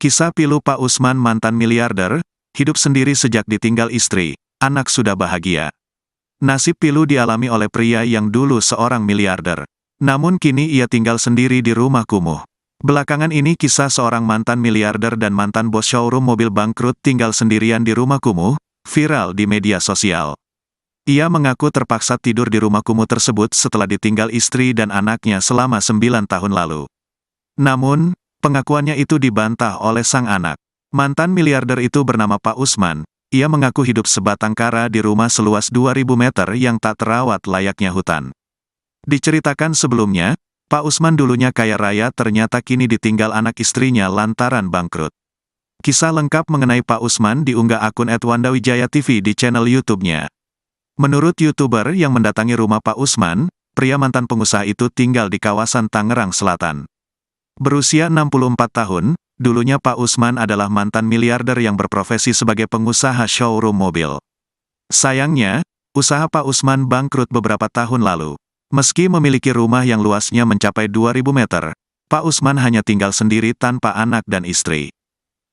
Kisah pilu Pak Usman mantan miliarder, hidup sendiri sejak ditinggal istri, anak sudah bahagia. Nasib pilu dialami oleh pria yang dulu seorang miliarder. Namun kini ia tinggal sendiri di rumah kumuh. Belakangan ini kisah seorang mantan miliarder dan mantan bos showroom mobil bangkrut tinggal sendirian di rumah kumuh, viral di media sosial. Ia mengaku terpaksa tidur di rumah kumuh tersebut setelah ditinggal istri dan anaknya selama 9 tahun lalu. Namun, pengakuannya itu dibantah oleh sang anak. Mantan miliarder itu bernama Pak Usman. Ia mengaku hidup sebatang kara di rumah seluas 2.000 meter yang tak terawat layaknya hutan. Diceritakan sebelumnya, Pak Usman dulunya kaya raya ternyata kini ditinggal anak istrinya lantaran bangkrut. Kisah lengkap mengenai Pak Usman diunggah akun @wandawijaya_tv di channel YouTube-nya. Menurut YouTuber yang mendatangi rumah Pak Usman, pria mantan pengusaha itu tinggal di kawasan Tangerang Selatan. Berusia 64 tahun, dulunya Pak Usman adalah mantan miliarder yang berprofesi sebagai pengusaha showroom mobil. Sayangnya, usaha Pak Usman bangkrut beberapa tahun lalu. Meski memiliki rumah yang luasnya mencapai 2.000 meter, Pak Usman hanya tinggal sendiri tanpa anak dan istri.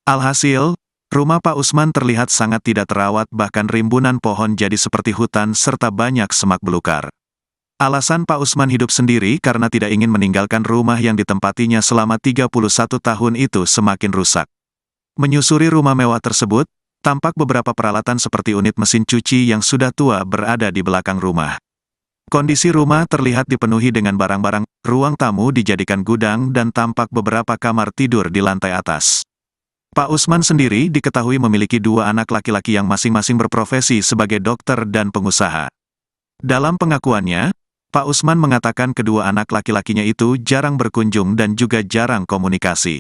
Alhasil, rumah Pak Usman terlihat sangat tidak terawat, bahkan rimbunan pohon jadi seperti hutan serta banyak semak belukar. Alasan Pak Usman hidup sendiri karena tidak ingin meninggalkan rumah yang ditempatinya selama 31 tahun itu semakin rusak. Menyusuri rumah mewah tersebut, tampak beberapa peralatan seperti unit mesin cuci yang sudah tua berada di belakang rumah. Kondisi rumah terlihat dipenuhi dengan barang-barang, ruang tamu dijadikan gudang dan tampak beberapa kamar tidur di lantai atas. Pak Usman sendiri diketahui memiliki 2 anak laki-laki yang masing-masing berprofesi sebagai dokter dan pengusaha. Dalam pengakuannya, Pak Usman mengatakan kedua anak laki-lakinya itu jarang berkunjung dan juga jarang komunikasi.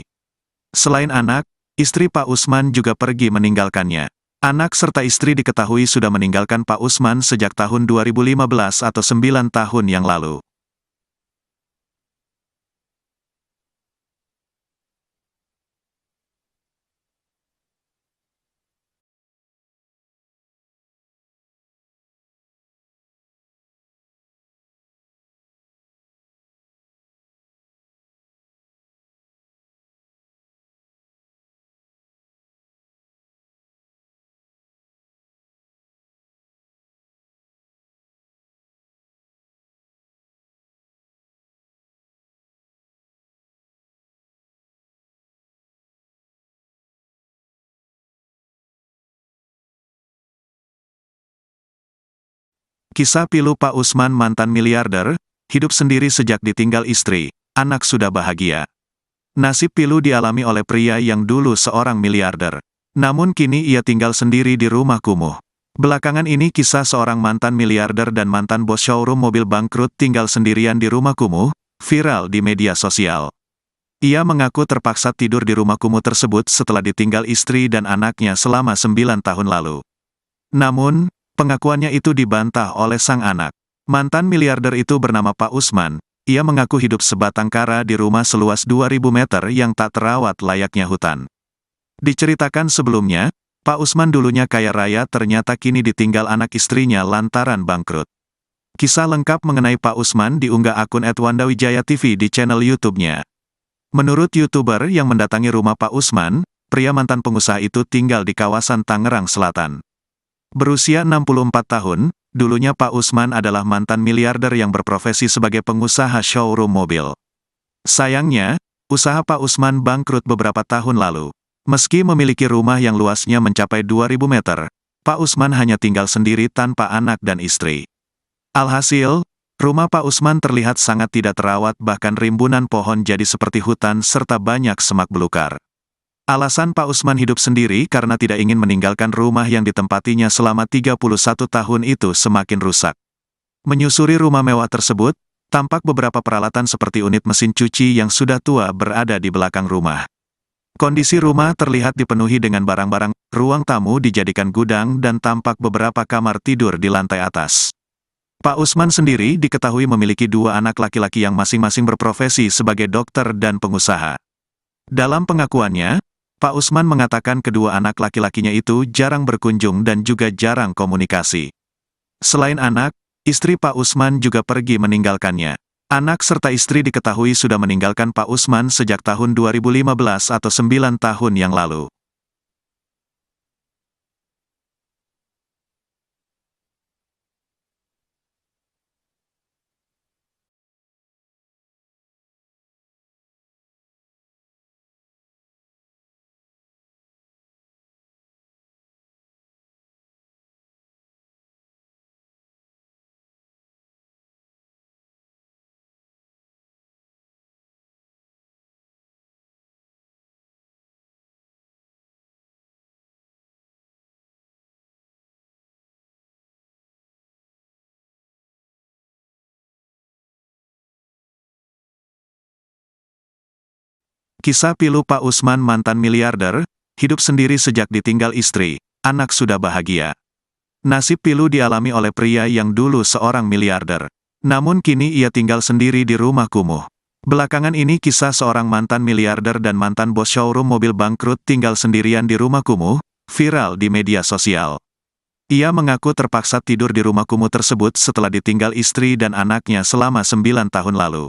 Selain anak, istri Pak Usman juga pergi meninggalkannya. Anak serta istri diketahui sudah meninggalkan Pak Usman sejak tahun 2015 atau 9 tahun yang lalu. Kisah pilu Pak Usman mantan miliarder, hidup sendiri sejak ditinggal istri, anak sudah bahagia. Nasib pilu dialami oleh pria yang dulu seorang miliarder. Namun kini ia tinggal sendiri di rumah kumuh. Belakangan ini kisah seorang mantan miliarder dan mantan bos showroom mobil bangkrut tinggal sendirian di rumah kumuh, viral di media sosial. Ia mengaku terpaksa tidur di rumah kumuh tersebut setelah ditinggal istri dan anaknya selama 9 tahun lalu. Namun, pengakuannya itu dibantah oleh sang anak. Mantan miliarder itu bernama Pak Usman. Ia mengaku hidup sebatang kara di rumah seluas 2.000 meter yang tak terawat layaknya hutan. Diceritakan sebelumnya, Pak Usman dulunya kaya raya ternyata kini ditinggal anak istrinya lantaran bangkrut. Kisah lengkap mengenai Pak Usman diunggah akun @wandawijaya_tv di channel YouTube-nya. Menurut YouTuber yang mendatangi rumah Pak Usman, pria mantan pengusaha itu tinggal di kawasan Tangerang Selatan. Berusia 64 tahun, dulunya Pak Usman adalah mantan miliarder yang berprofesi sebagai pengusaha showroom mobil. Sayangnya, usaha Pak Usman bangkrut beberapa tahun lalu. Meski memiliki rumah yang luasnya mencapai 2.000 meter, Pak Usman hanya tinggal sendiri tanpa anak dan istri. Alhasil, rumah Pak Usman terlihat sangat tidak terawat, bahkan rimbunan pohon jadi seperti hutan serta banyak semak belukar. Alasan Pak Usman hidup sendiri karena tidak ingin meninggalkan rumah yang ditempatinya selama 31 tahun itu semakin rusak. Menyusuri rumah mewah tersebut, tampak beberapa peralatan seperti unit mesin cuci yang sudah tua berada di belakang rumah. Kondisi rumah terlihat dipenuhi dengan barang-barang, ruang tamu dijadikan gudang dan tampak beberapa kamar tidur di lantai atas. Pak Usman sendiri diketahui memiliki 2 anak laki-laki yang masing-masing berprofesi sebagai dokter dan pengusaha. Dalam pengakuannya, Pak Usman mengatakan kedua anak laki-lakinya itu jarang berkunjung dan juga jarang komunikasi. Selain anak, istri Pak Usman juga pergi meninggalkannya. Anak serta istri diketahui sudah meninggalkan Pak Usman sejak tahun 2015 atau 9 tahun yang lalu. Kisah pilu Pak Usman mantan miliarder, hidup sendiri sejak ditinggal istri, anak sudah bahagia. Nasib pilu dialami oleh pria yang dulu seorang miliarder. Namun kini ia tinggal sendiri di rumah kumuh. Belakangan ini kisah seorang mantan miliarder dan mantan bos showroom mobil bangkrut tinggal sendirian di rumah kumuh, viral di media sosial. Ia mengaku terpaksa tidur di rumah kumuh tersebut setelah ditinggal istri dan anaknya selama 9 tahun lalu.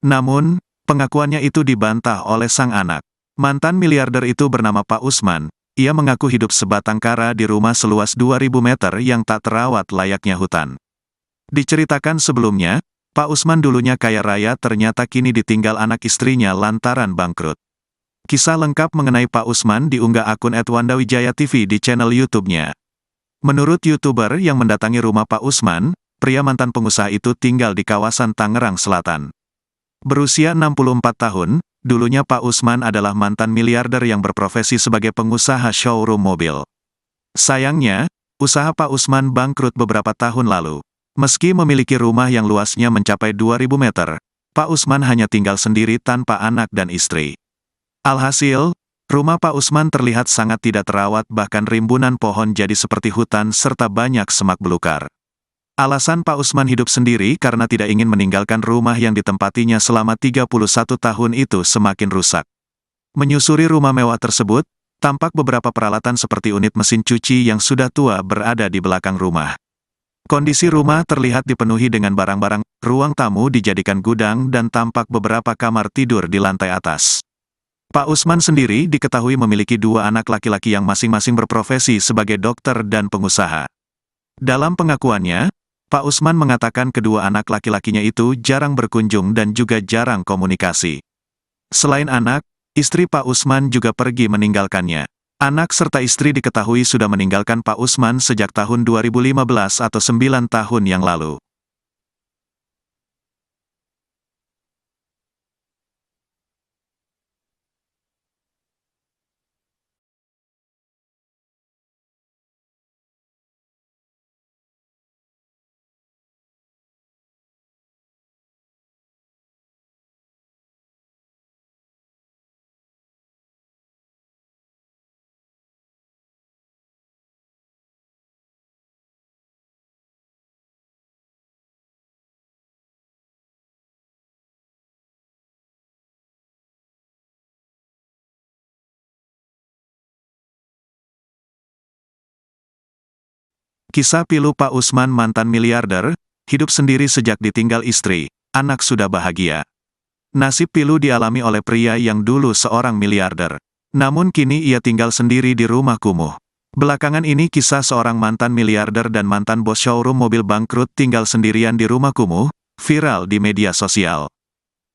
Namun, pengakuannya itu dibantah oleh sang anak. Mantan miliarder itu bernama Pak Usman. Ia mengaku hidup sebatang kara di rumah seluas 2.000 meter yang tak terawat layaknya hutan. Diceritakan sebelumnya, Pak Usman dulunya kaya raya ternyata kini ditinggal anak istrinya lantaran bangkrut. Kisah lengkap mengenai Pak Usman diunggah akun @wandawijaya_tv di channel YouTube-nya. Menurut YouTuber yang mendatangi rumah Pak Usman, pria mantan pengusaha itu tinggal di kawasan Tangerang Selatan. Berusia 64 tahun, dulunya Pak Usman adalah mantan miliarder yang berprofesi sebagai pengusaha showroom mobil. Sayangnya, usaha Pak Usman bangkrut beberapa tahun lalu. Meski memiliki rumah yang luasnya mencapai 2.000 meter, Pak Usman hanya tinggal sendiri tanpa anak dan istri. Alhasil, Rumah Pak Usman terlihat sangat tidak terawat, bahkan rimbunan pohon jadi seperti hutan serta banyak semak belukar. Alasan Pak Usman hidup sendiri karena tidak ingin meninggalkan rumah yang ditempatinya selama 31 tahun itu semakin rusak. Menyusuri rumah mewah tersebut, tampak beberapa peralatan seperti unit mesin cuci yang sudah tua berada di belakang rumah. Kondisi rumah terlihat dipenuhi dengan barang-barang, ruang tamu dijadikan gudang dan tampak beberapa kamar tidur di lantai atas. Pak Usman sendiri diketahui memiliki dua anak laki-laki yang masing-masing berprofesi sebagai dokter dan pengusaha. Dalam pengakuannya, Pak Usman mengatakan kedua anak laki-lakinya itu jarang berkunjung dan juga jarang komunikasi. Selain anak, istri Pak Usman juga pergi meninggalkannya. Anak serta istri diketahui sudah meninggalkan Pak Usman sejak tahun 2015 atau 9 tahun yang lalu. Kisah pilu Pak Usman mantan miliarder, hidup sendiri sejak ditinggal istri, anak sudah bahagia. Nasib pilu dialami oleh pria yang dulu seorang miliarder. Namun kini ia tinggal sendiri di rumah kumuh. Belakangan ini kisah seorang mantan miliarder dan mantan bos showroom mobil bangkrut tinggal sendirian di rumah kumuh, viral di media sosial.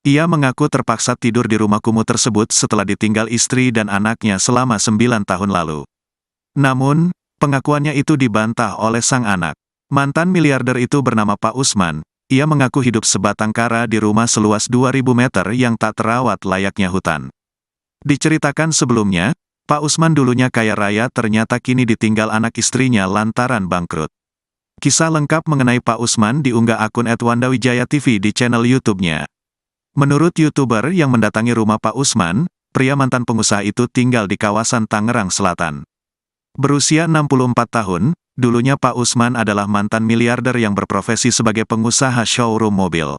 Ia mengaku terpaksa tidur di rumah kumuh tersebut setelah ditinggal istri dan anaknya selama 9 tahun lalu. Namun, pengakuannya itu dibantah oleh sang anak. Mantan miliarder itu bernama Pak Usman. Ia mengaku hidup sebatang kara di rumah seluas 2.000 meter yang tak terawat layaknya hutan. Diceritakan sebelumnya, Pak Usman dulunya kaya raya ternyata kini ditinggal anak istrinya lantaran bangkrut. Kisah lengkap mengenai Pak Usman diunggah akun @wandawijaya.tv di channel YouTube-nya. Menurut YouTuber yang mendatangi rumah Pak Usman, pria mantan pengusaha itu tinggal di kawasan Tangerang Selatan. Berusia 64 tahun, dulunya Pak Usman adalah mantan miliarder yang berprofesi sebagai pengusaha showroom mobil.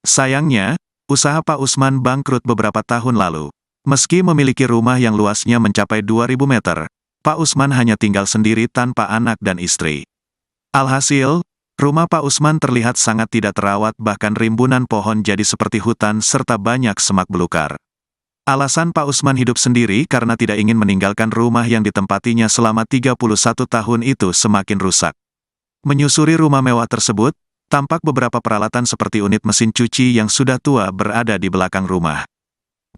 Sayangnya, usaha Pak Usman bangkrut beberapa tahun lalu. Meski memiliki rumah yang luasnya mencapai 2.000 meter, Pak Usman hanya tinggal sendiri tanpa anak dan istri. Alhasil, rumah Pak Usman terlihat sangat tidak terawat, bahkan rimbunan pohon jadi seperti hutan serta banyak semak belukar. Alasan Pak Usman hidup sendiri karena tidak ingin meninggalkan rumah yang ditempatinya selama 31 tahun itu semakin rusak. Menyusuri rumah mewah tersebut, tampak beberapa peralatan seperti unit mesin cuci yang sudah tua berada di belakang rumah.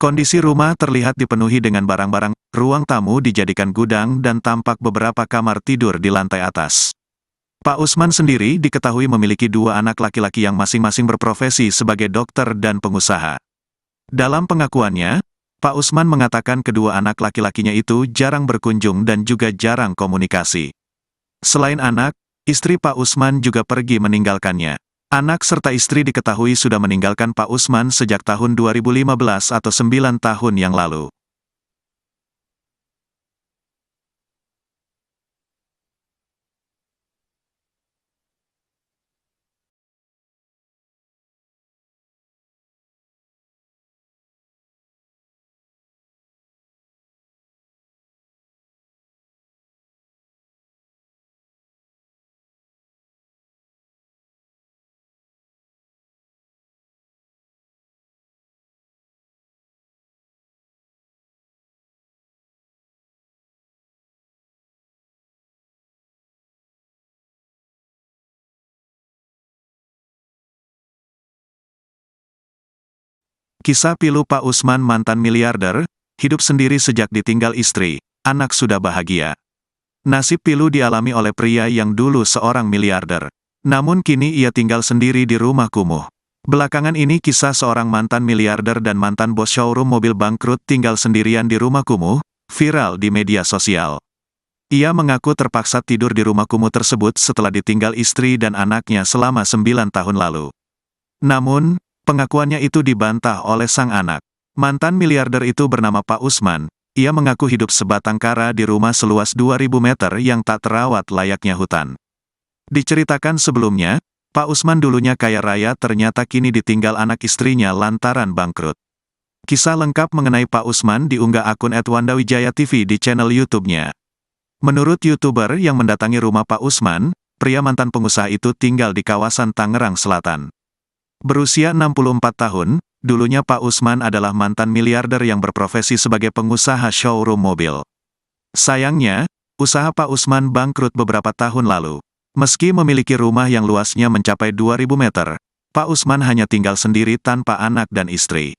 Kondisi rumah terlihat dipenuhi dengan barang-barang, ruang tamu dijadikan gudang dan tampak beberapa kamar tidur di lantai atas. Pak Usman sendiri diketahui memiliki dua anak laki-laki yang masing-masing berprofesi sebagai dokter dan pengusaha. Dalam pengakuannya, Pak Usman mengatakan kedua anak laki-lakinya itu jarang berkunjung dan juga jarang komunikasi. Selain anak, istri Pak Usman juga pergi meninggalkannya. Anak serta istri diketahui sudah meninggalkan Pak Usman sejak tahun 2015 atau 9 tahun yang lalu. Kisah pilu Pak Usman mantan miliarder, hidup sendiri sejak ditinggal istri, anak sudah bahagia. Nasib pilu dialami oleh pria yang dulu seorang miliarder. Namun kini ia tinggal sendiri di rumah kumuh. Belakangan ini kisah seorang mantan miliarder dan mantan bos showroom mobil bangkrut tinggal sendirian di rumah kumuh, viral di media sosial. Ia mengaku terpaksa tidur di rumah kumuh tersebut setelah ditinggal istri dan anaknya selama 9 tahun lalu. Namun, pengakuannya itu dibantah oleh sang anak. Mantan miliarder itu bernama Pak Usman. ia mengaku hidup sebatang kara di rumah seluas 2.000 meter yang tak terawat layaknya hutan. Diceritakan sebelumnya, Pak Usman dulunya kaya raya ternyata kini ditinggal anak istrinya lantaran bangkrut. Kisah lengkap mengenai Pak Usman diunggah akun @wandawijaya_tv di channel YouTube-nya. Menurut YouTuber yang mendatangi rumah Pak Usman, pria mantan pengusaha itu tinggal di kawasan Tangerang Selatan. Berusia 64 tahun, dulunya Pak Usman adalah mantan miliarder yang berprofesi sebagai pengusaha showroom mobil. Sayangnya, usaha Pak Usman bangkrut beberapa tahun lalu. Meski memiliki rumah yang luasnya mencapai 2.000 meter, Pak Usman hanya tinggal sendiri tanpa anak dan istri.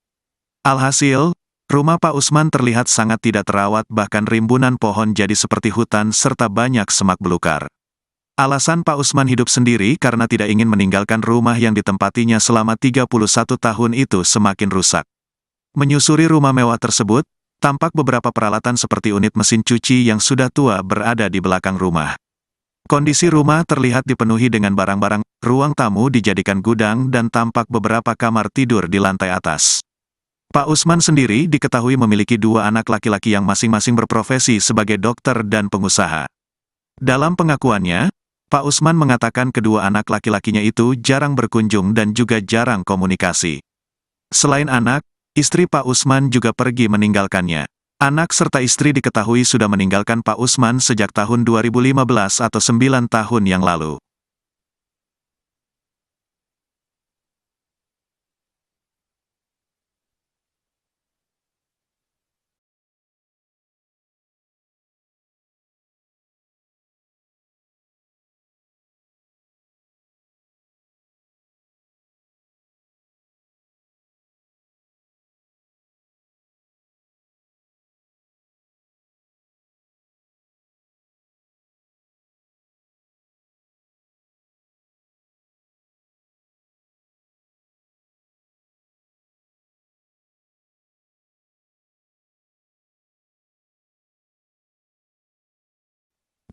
Alhasil, rumah Pak Usman terlihat sangat tidak terawat, bahkan rimbunan pohon jadi seperti hutan serta banyak semak belukar. Alasan Pak Usman hidup sendiri karena tidak ingin meninggalkan rumah yang ditempatinya selama 31 tahun itu semakin rusak. Menyusuri rumah mewah tersebut, tampak beberapa peralatan seperti unit mesin cuci yang sudah tua berada di belakang rumah. Kondisi rumah terlihat dipenuhi dengan barang-barang, ruang tamu dijadikan gudang dan tampak beberapa kamar tidur di lantai atas. Pak Usman sendiri diketahui memiliki 2 anak laki-laki yang masing-masing berprofesi sebagai dokter dan pengusaha. Dalam pengakuannya, Pak Usman mengatakan kedua anak laki-lakinya itu jarang berkunjung dan juga jarang komunikasi. Selain anak, istri Pak Usman juga pergi meninggalkannya. Anak serta istri diketahui sudah meninggalkan Pak Usman sejak tahun 2015 atau 9 tahun yang lalu.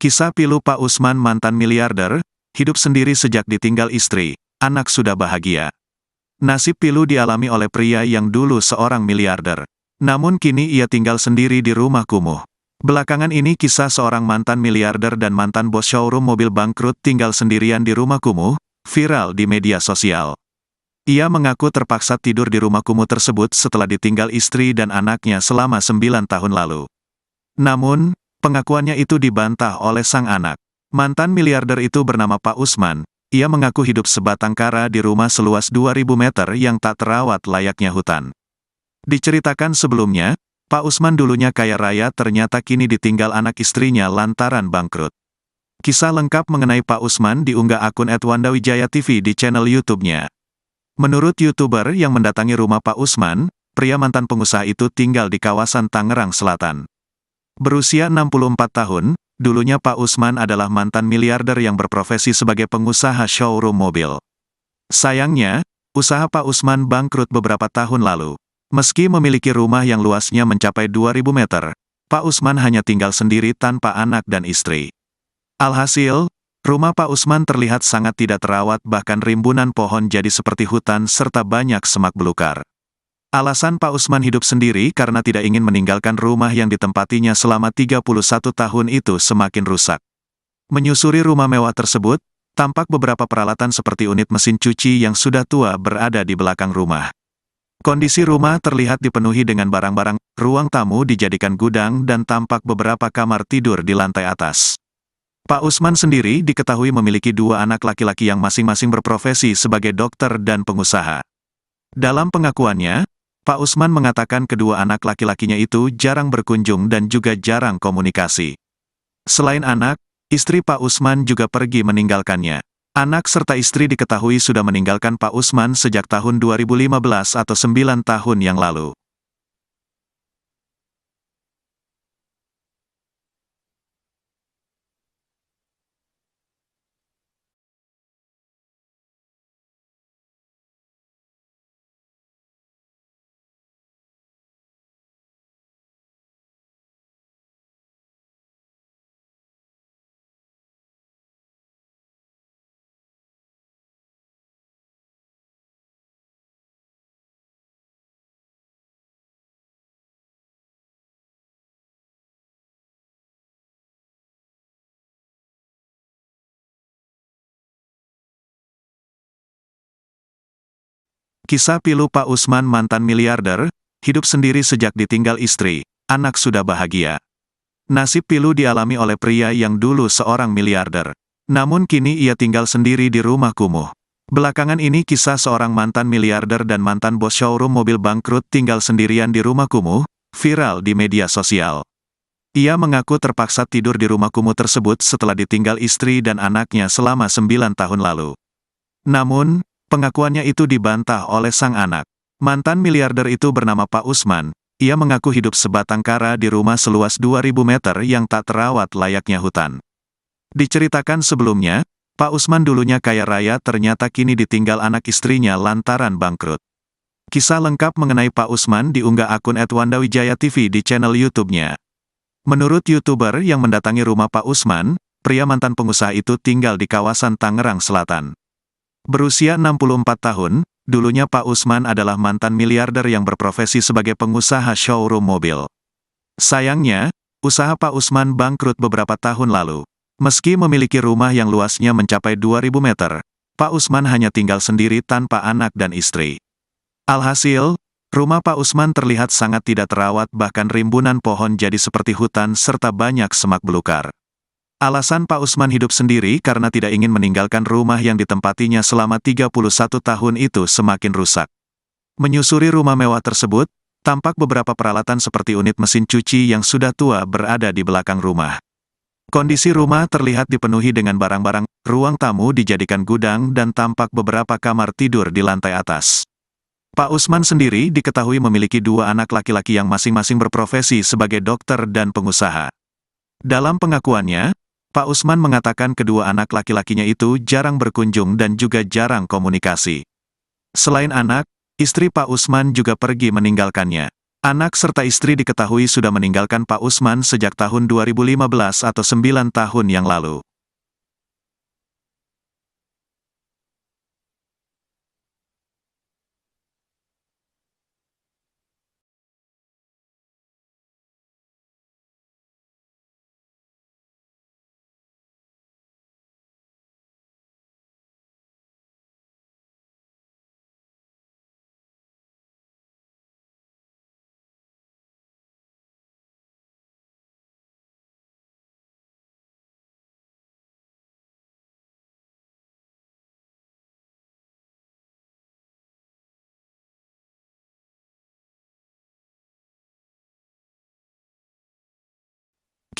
Kisah pilu Pak Usman mantan miliarder, hidup sendiri sejak ditinggal istri, anak sudah bahagia. Nasib pilu dialami oleh pria yang dulu seorang miliarder. Namun kini ia tinggal sendiri di rumah kumuh. Belakangan ini kisah seorang mantan miliarder dan mantan bos showroom mobil bangkrut tinggal sendirian di rumah kumuh, viral di media sosial. Ia mengaku terpaksa tidur di rumah kumuh tersebut setelah ditinggal istri dan anaknya selama 9 tahun lalu. Namun, pengakuannya itu dibantah oleh sang anak. Mantan miliarder itu bernama Pak Usman. Ia mengaku hidup sebatang kara di rumah seluas 2.000 meter yang tak terawat layaknya hutan. Diceritakan sebelumnya, Pak Usman dulunya kaya raya ternyata kini ditinggal anak istrinya lantaran bangkrut. Kisah lengkap mengenai Pak Usman diunggah akun @wandawijaya_tv di channel YouTube-nya. Menurut YouTuber yang mendatangi rumah Pak Usman, pria mantan pengusaha itu tinggal di kawasan Tangerang Selatan. Berusia 64 tahun, dulunya Pak Usman adalah mantan miliarder yang berprofesi sebagai pengusaha showroom mobil. Sayangnya, usaha Pak Usman bangkrut beberapa tahun lalu. Meski memiliki rumah yang luasnya mencapai 2.000 meter, Pak Usman hanya tinggal sendiri tanpa anak dan istri. Alhasil, rumah Pak Usman terlihat sangat tidak terawat, bahkan rimbunan pohon jadi seperti hutan serta banyak semak belukar. Alasan Pak Usman hidup sendiri karena tidak ingin meninggalkan rumah yang ditempatinya selama 31 tahun itu semakin rusak. Menyusuri rumah mewah tersebut, tampak beberapa peralatan seperti unit mesin cuci yang sudah tua berada di belakang rumah. Kondisi rumah terlihat dipenuhi dengan barang-barang, ruang tamu dijadikan gudang dan tampak beberapa kamar tidur di lantai atas. Pak Usman sendiri diketahui memiliki 2 anak laki-laki yang masing-masing berprofesi sebagai dokter dan pengusaha. Dalam pengakuannya, Pak Usman mengatakan kedua anak laki-lakinya itu jarang berkunjung dan juga jarang komunikasi. Selain anak, istri Pak Usman juga pergi meninggalkannya. Anak serta istri diketahui sudah meninggalkan Pak Usman sejak tahun 2015 atau 9 tahun yang lalu. Kisah pilu Pak Usman mantan miliarder, hidup sendiri sejak ditinggal istri, anak sudah bahagia. Nasib pilu dialami oleh pria yang dulu seorang miliarder. Namun kini ia tinggal sendiri di rumah kumuh. Belakangan ini kisah seorang mantan miliarder dan mantan bos showroom mobil bangkrut tinggal sendirian di rumah kumuh, viral di media sosial. Ia mengaku terpaksa tidur di rumah kumuh tersebut setelah ditinggal istri dan anaknya selama 9 tahun lalu. Namun, pengakuannya itu dibantah oleh sang anak. Mantan miliarder itu bernama Pak Usman. Ia mengaku hidup sebatang kara di rumah seluas 2.000 meter yang tak terawat layaknya hutan. Diceritakan sebelumnya, Pak Usman dulunya kaya raya ternyata kini ditinggal anak istrinya lantaran bangkrut. Kisah lengkap mengenai Pak Usman diunggah akun @wandawijaya_tv di channel YouTube-nya. Menurut YouTuber yang mendatangi rumah Pak Usman, pria mantan pengusaha itu tinggal di kawasan Tangerang Selatan. Berusia 64 tahun, dulunya Pak Usman adalah mantan miliarder yang berprofesi sebagai pengusaha showroom mobil. Sayangnya, usaha Pak Usman bangkrut beberapa tahun lalu. Meski memiliki rumah yang luasnya mencapai 2.000 meter, Pak Usman hanya tinggal sendiri tanpa anak dan istri. Alhasil, rumah Pak Usman terlihat sangat tidak terawat, bahkan rimbunan pohon jadi seperti hutan serta banyak semak belukar. Alasan Pak Usman hidup sendiri karena tidak ingin meninggalkan rumah yang ditempatinya selama 31 tahun itu semakin rusak. Menyusuri rumah mewah tersebut, tampak beberapa peralatan seperti unit mesin cuci yang sudah tua berada di belakang rumah. Kondisi rumah terlihat dipenuhi dengan barang-barang, ruang tamu dijadikan gudang dan tampak beberapa kamar tidur di lantai atas. Pak Usman sendiri diketahui memiliki 2 anak laki-laki yang masing-masing berprofesi sebagai dokter dan pengusaha. Dalam pengakuannya, Pak Usman mengatakan kedua anak laki-lakinya itu jarang berkunjung dan juga jarang komunikasi. Selain anak, istri Pak Usman juga pergi meninggalkannya. Anak serta istri diketahui sudah meninggalkan Pak Usman sejak tahun 2015 atau 9 tahun yang lalu.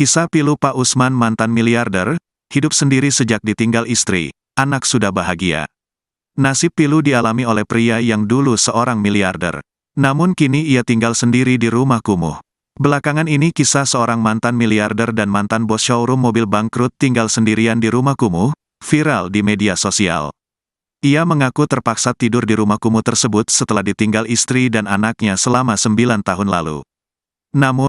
Kisah pilu Pak Usman mantan miliarder, hidup sendiri sejak ditinggal istri, anak sudah bahagia. Nasib pilu dialami oleh pria yang dulu seorang miliarder. Namun kini ia tinggal sendiri di rumah kumuh. Belakangan ini kisah seorang mantan miliarder dan mantan bos showroom mobil bangkrut tinggal sendirian di rumah kumuh, viral di media sosial. Ia mengaku terpaksa tidur di rumah kumuh tersebut setelah ditinggal istri dan anaknya selama 9 tahun lalu. Namun,